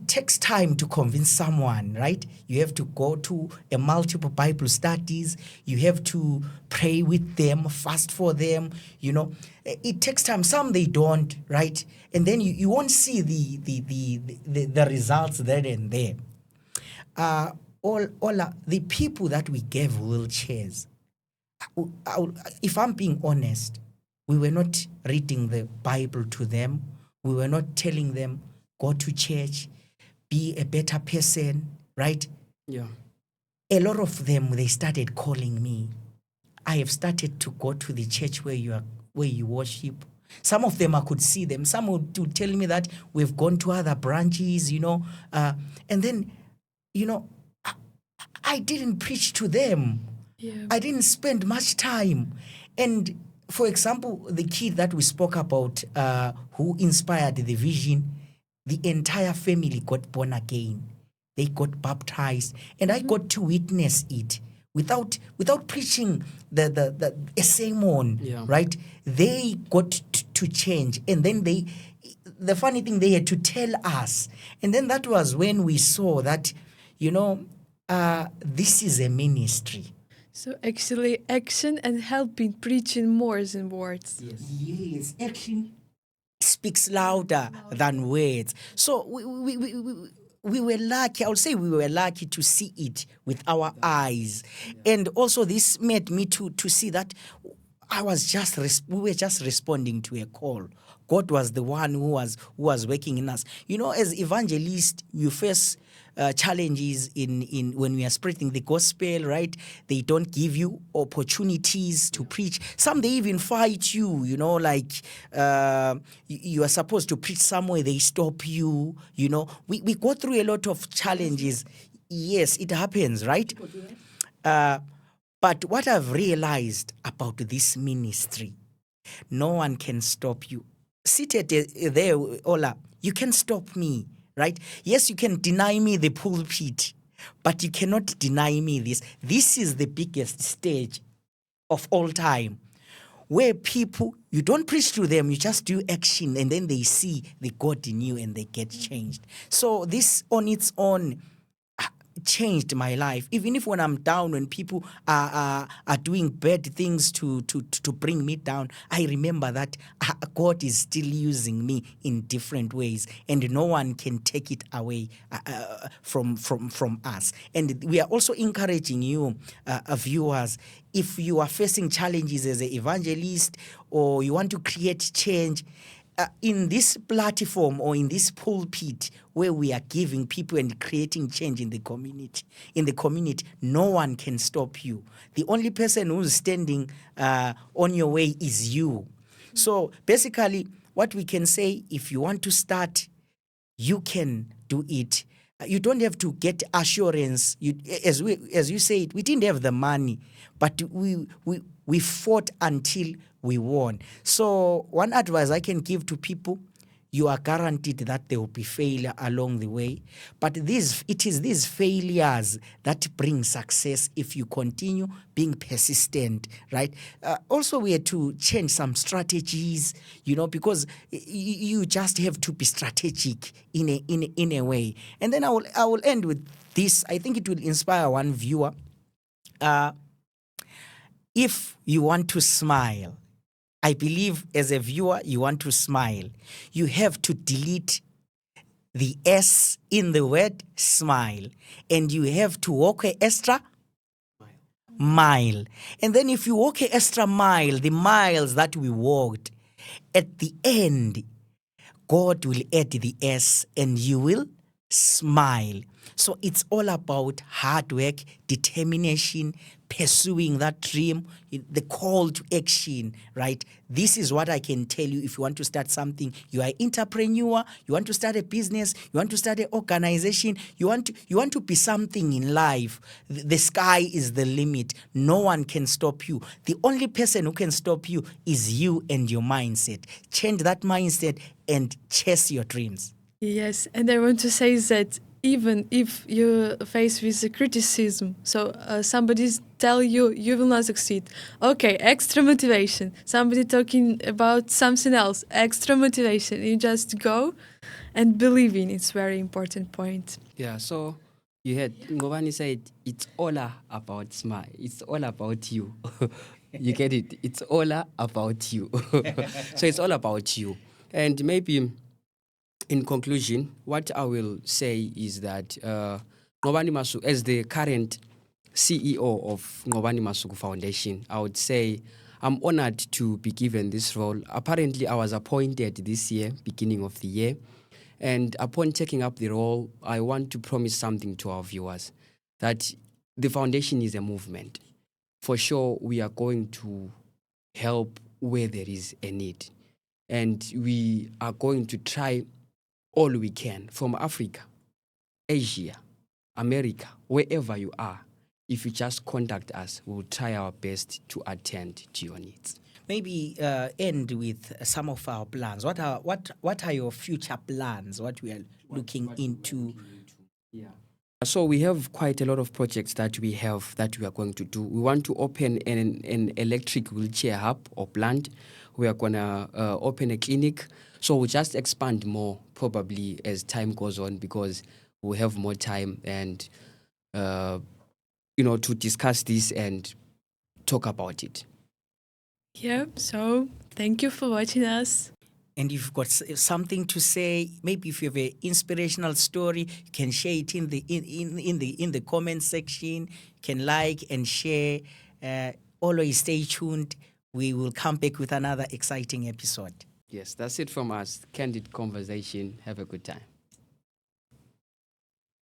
takes time to convince someone, right? You have to go to a multiple Bible studies. You have to pray with them, fast for them. It takes time. Some they don't, right? And then you won't see the results there and there. All the people that we gave wheelchairs, if I'm being honest, we were not reading the Bible to them. We were not telling them, go to church, be a better person, right? Yeah. A lot of them, they started calling me. I have started to go to the church where you worship. Some of them, I could see them. Some would tell me that we've gone to other branches, and then, I didn't preach to them. Yeah. I didn't spend much time. And for example, the kid that we spoke about, who inspired the vision, the entire family got born again. They got baptized, and I got to witness it without preaching a sermon, right? They got to change, and then the funny thing, they had to tell us, and then that was when we saw that, this is a ministry. So actually, action and helping, preaching more than words. Yes, action speaks louder than words. So we were lucky. I would say we were lucky to see it with our eyes, and also this made me to see that we were just responding to a call. God was the one who was working in us. As evangelists, you face challenges in when we are spreading the gospel, right? They don't give you opportunities to preach. Some, they even fight you, like you are supposed to preach somewhere, they stop you, We go through a lot of challenges. Yes, it happens, right? But what I've realized about this ministry, no one can stop you. Seated there, Ola, you can stop me, right? Yes, you can deny me the pulpit, but you cannot deny me this. This is the biggest stage of all time, where people, you don't preach to them, you just do action, and then they see the God in you and they get changed. So this on its own changed my life. Even if when I'm down, when people are doing bad things to bring me down, I remember that God is still using me in different ways, and no one can take it away from us. And we are also encouraging you, viewers, if you are facing challenges as an evangelist, or you want to create change, in this platform or in this pulpit where we are giving people and creating change in the community, no one can stop you. The only person who's standing on your way is you. So basically, what we can say, if you want to start, you can do it. You don't have to get assurance. As you said, we didn't have the money, but we fought until we won. So one advice I can give to people, you are guaranteed that there will be failure along the way. But it is these failures that bring success if you continue being persistent, right? Also, we had to change some strategies, because you just have to be strategic in a way. And then I will end with this. I think it will inspire one viewer. If you want to smile, I believe as a viewer, you want to smile, you have to delete the S in the word smile, and you have to walk an extra mile. And then if you walk an extra mile, the miles that we walked, at the end, God will add the S and you will smile. So it's all about hard work, determination, pursuing that dream, the call to action, right? This is what I can tell you. If you want to start something, you are an entrepreneur, you want to start a business, you want to start an organization, you want to be something in life. The sky is the limit. No one can stop you. The only person who can stop you is you and your mindset. Change that mindset and chase your dreams. Yes, and I want to say that even if you're faced with the criticism, so somebody tell you will not succeed, okay, extra motivation. Somebody talking about something else, extra motivation. You just go and believe in. It's very important point. Yeah, so you heard Nqobani said it's all about smile. It's all about you. You get it? It's all about you. So it's all about you. And maybe in conclusion, what I will say is that Nqobani Masuku, as the current CEO of Nqobani Masuku Foundation, I would say I'm honored to be given this role. Apparently, I was appointed this year, beginning of the year. And upon taking up the role, I want to promise something to our viewers, that the foundation is a movement. For sure, we are going to help where there is a need. And we are going to try all we can from Africa, Asia, America, wherever you are. If you just contact us, we'll try our best to attend to your needs. Maybe end with some of our plans. What are your future plans? What we are looking into? Yeah. So we have quite a lot of projects that we are going to do. We want to open an electric wheelchair hub or plant. We are going to open a clinic. So we'll just expand more probably as time goes on, because we'll have more time and, to discuss this and talk about it. Yeah, so thank you for watching us. And if you've got something to say, maybe if you have an inspirational story, you can share it in the comment section. You can like and share. Always stay tuned. We will come back with another exciting episode. Yes, that's it from us. Candid conversation. Have a good time.